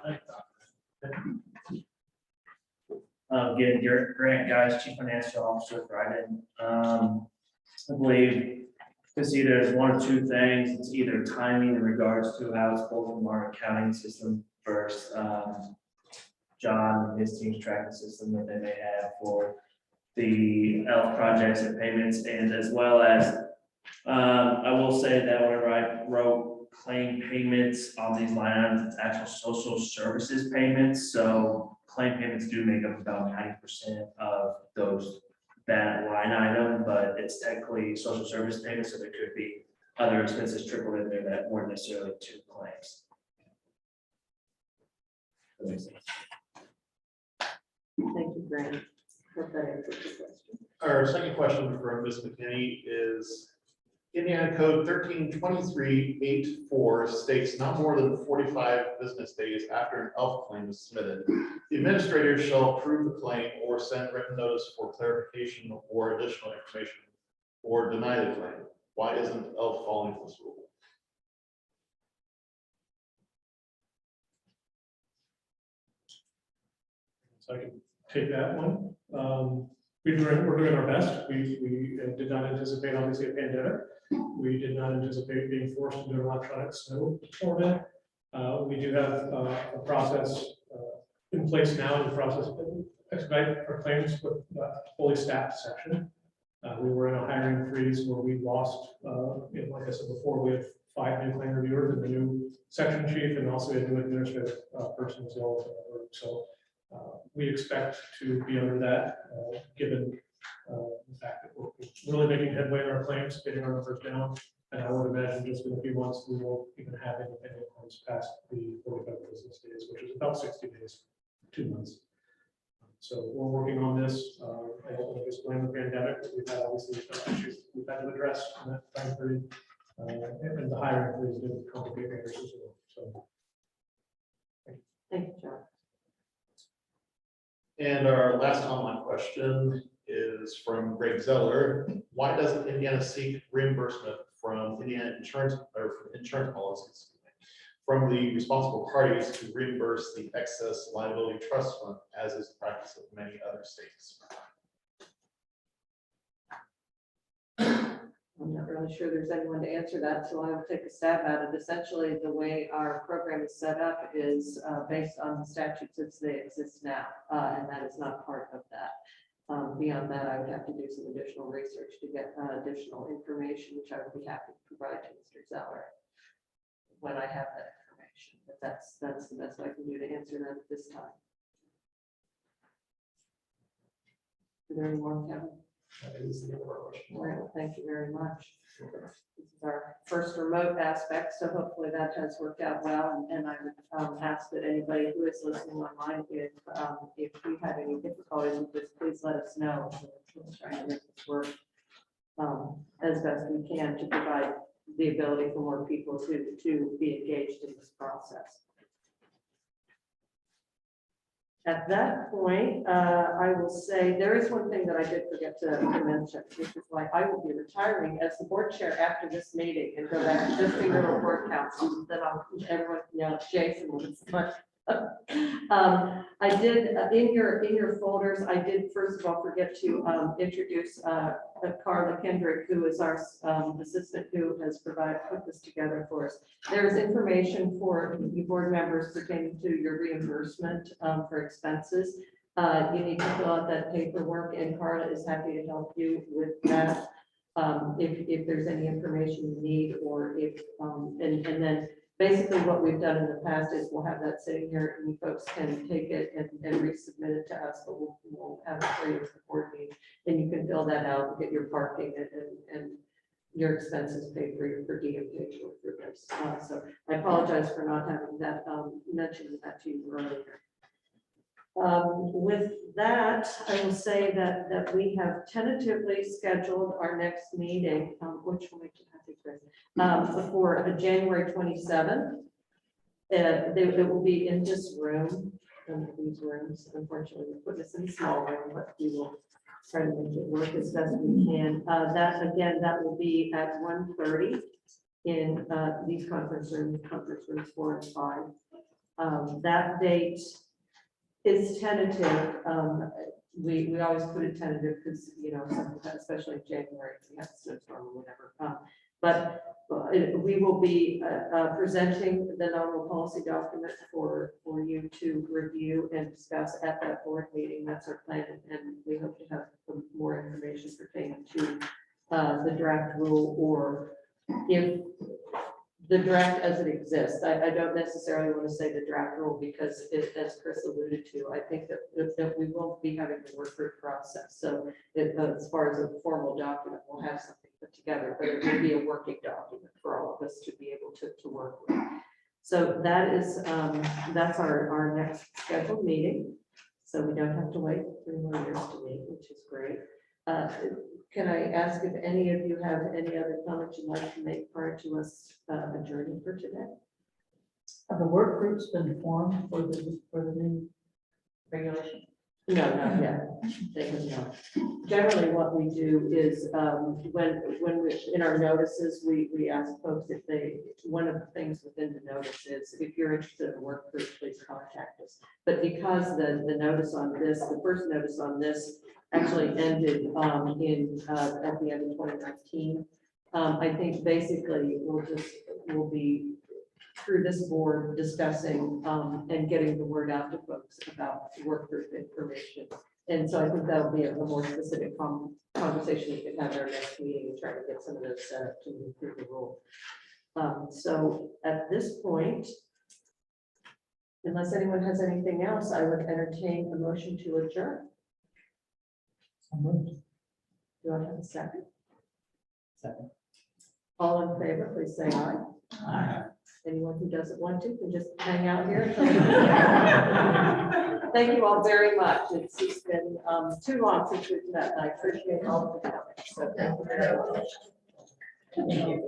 Again, Grant Guys, Chief Financial Officer, Dryden. I believe to see there's one or two things. It's either timing in regards to how it's pulled from our accounting system versus John and his team's tracking system that they may have for the ELF projects and payments, and as well as I will say that whenever I wrote claim payments on these line items, it's actual social services payments. So claim payments do make up about 90% of that line item, but it's technically social service payments, so there could be other expenses trickled in there that weren't necessarily to claims. That makes sense. Thank you, Grant. Hope that answers the question. Our second question from Ms. McKinney is, Indiana Code 1323.84 states not more than 45 business days after an ELF claim is submitted, the administrator shall approve the claim or send written notice for clarification or additional information or deny the claim. Why isn't ELF following this rule? So I can take that one. We're doing our best. We did not anticipate obviously a pandemic. We did not anticipate being forced to do an electronic snow format. We do have a process in place now, in the process to expedite our claims with a fully staffed section. We were in a hiring freeze where we lost, like I said before, we have 5 new claim reviewers and the new section chief, and also a new administrative person as well. So we expect to be under that, given the fact that we're really making headway in our claims, getting our numbers down. And I would imagine just in a few months, we will even have independent claims past the 45 business days, which is about 60 days, 2 months. So we're working on this. I don't think it's blame the pandemic, but we've had obviously issues we've had to address in that time period. And the hiring freeze did complicate matters as well. So Thank you, John. And our last online question is from Greg Zeller. Why doesn't Indiana seek reimbursement from Indiana insurance or from insurance policies from the responsible parties to reimburse the excess liability trust fund, as is the practice of many other states? I'm not really sure there's anyone to answer that, so I will take a stab at it. Essentially, the way our program is set up is based on the statutes as they exist now, and that is not part of that. Beyond that, I would have to do some additional research to get additional information, which I would be happy to provide to Mr. Zeller when I have that information. But that's the best I can do to answer that at this time. Is there any more, Kevin? That is the end of our question. All right, well, thank you very much. This is our first remote aspect, so hopefully that has worked out well. And I would ask that anybody who is listening online, if we had any difficulties with this, please let us know. We're trying to make this work as best we can to provide the ability for more people to be engaged in this process. At that point, I will say there is one thing that I did forget to mention, which is why I will be retiring as the board chair after this meeting and go back to just being the board council. Then everyone, Jason will much. I did in your folders. I did first of all forget to introduce Carla Kendrick, who is our assistant, who has put this together for us. There is information for you board members pertaining to your reimbursement for expenses. You need to fill out that paperwork, and Carla is happy to help you with that. If there's any information you need, or if and then. Basically, what we've done in the past is we'll have that sitting here and you folks can take it and resubmit it to us, but we'll have it for you as the board meeting. And you can fill that out, get your parking and your expenses paid for your per diem paid for this. So I apologize for not having that mentioned that to you earlier. With that, I will say that we have tentatively scheduled our next meeting, which one for January 27th. It will be in this room, these rooms. Unfortunately, we put this in a small room, but we will try to make it work as best we can. That will be at 1:30 in these conference rooms 4 and 5. That date is tentative. We always put it tentative because, especially in January, we have a snowstorm or whatever. But we will be presenting the nominal policy document for you to review and discuss at that board meeting. That's our plan, and we hope to have some more information pertaining to the draft rule, or if the draft as it exists. I don't necessarily want to say the draft rule because, as Chris alluded to, I think that we will be having the work group process. So as far as a formal document, we'll have something put together, but it will be a working document for all of us to be able to work with. So that is that's our next scheduled meeting. So we don't have to wait 3 more years to meet, which is great. Can I ask if any of you have any other comments you'd like to make prior to us adjourning for today? Have the work groups been formed for the new regulation? No, not yet. They have not. Generally, what we do is when we, in our notices, we ask folks if one of the things within the notice is, if you're interested in a work group, please contact us. But because the notice on this, the first notice on this actually ended at the end of 2019. I think basically we'll be through this board discussing and getting the word out to folks about work group information. And so I think that'll be a more specific conversation we can have at our next meeting and try to get some of those set up to improve the rule. So at this point, unless anyone has anything else, I would entertain a motion to adjourn. Do I have a second? Second. All in favor, please say aye. Aye. Anyone who doesn't want to can just hang out here until Thank you all very much. It's just been too long since we've met, and I appreciate all of the comments. So thank you very much. Thank you.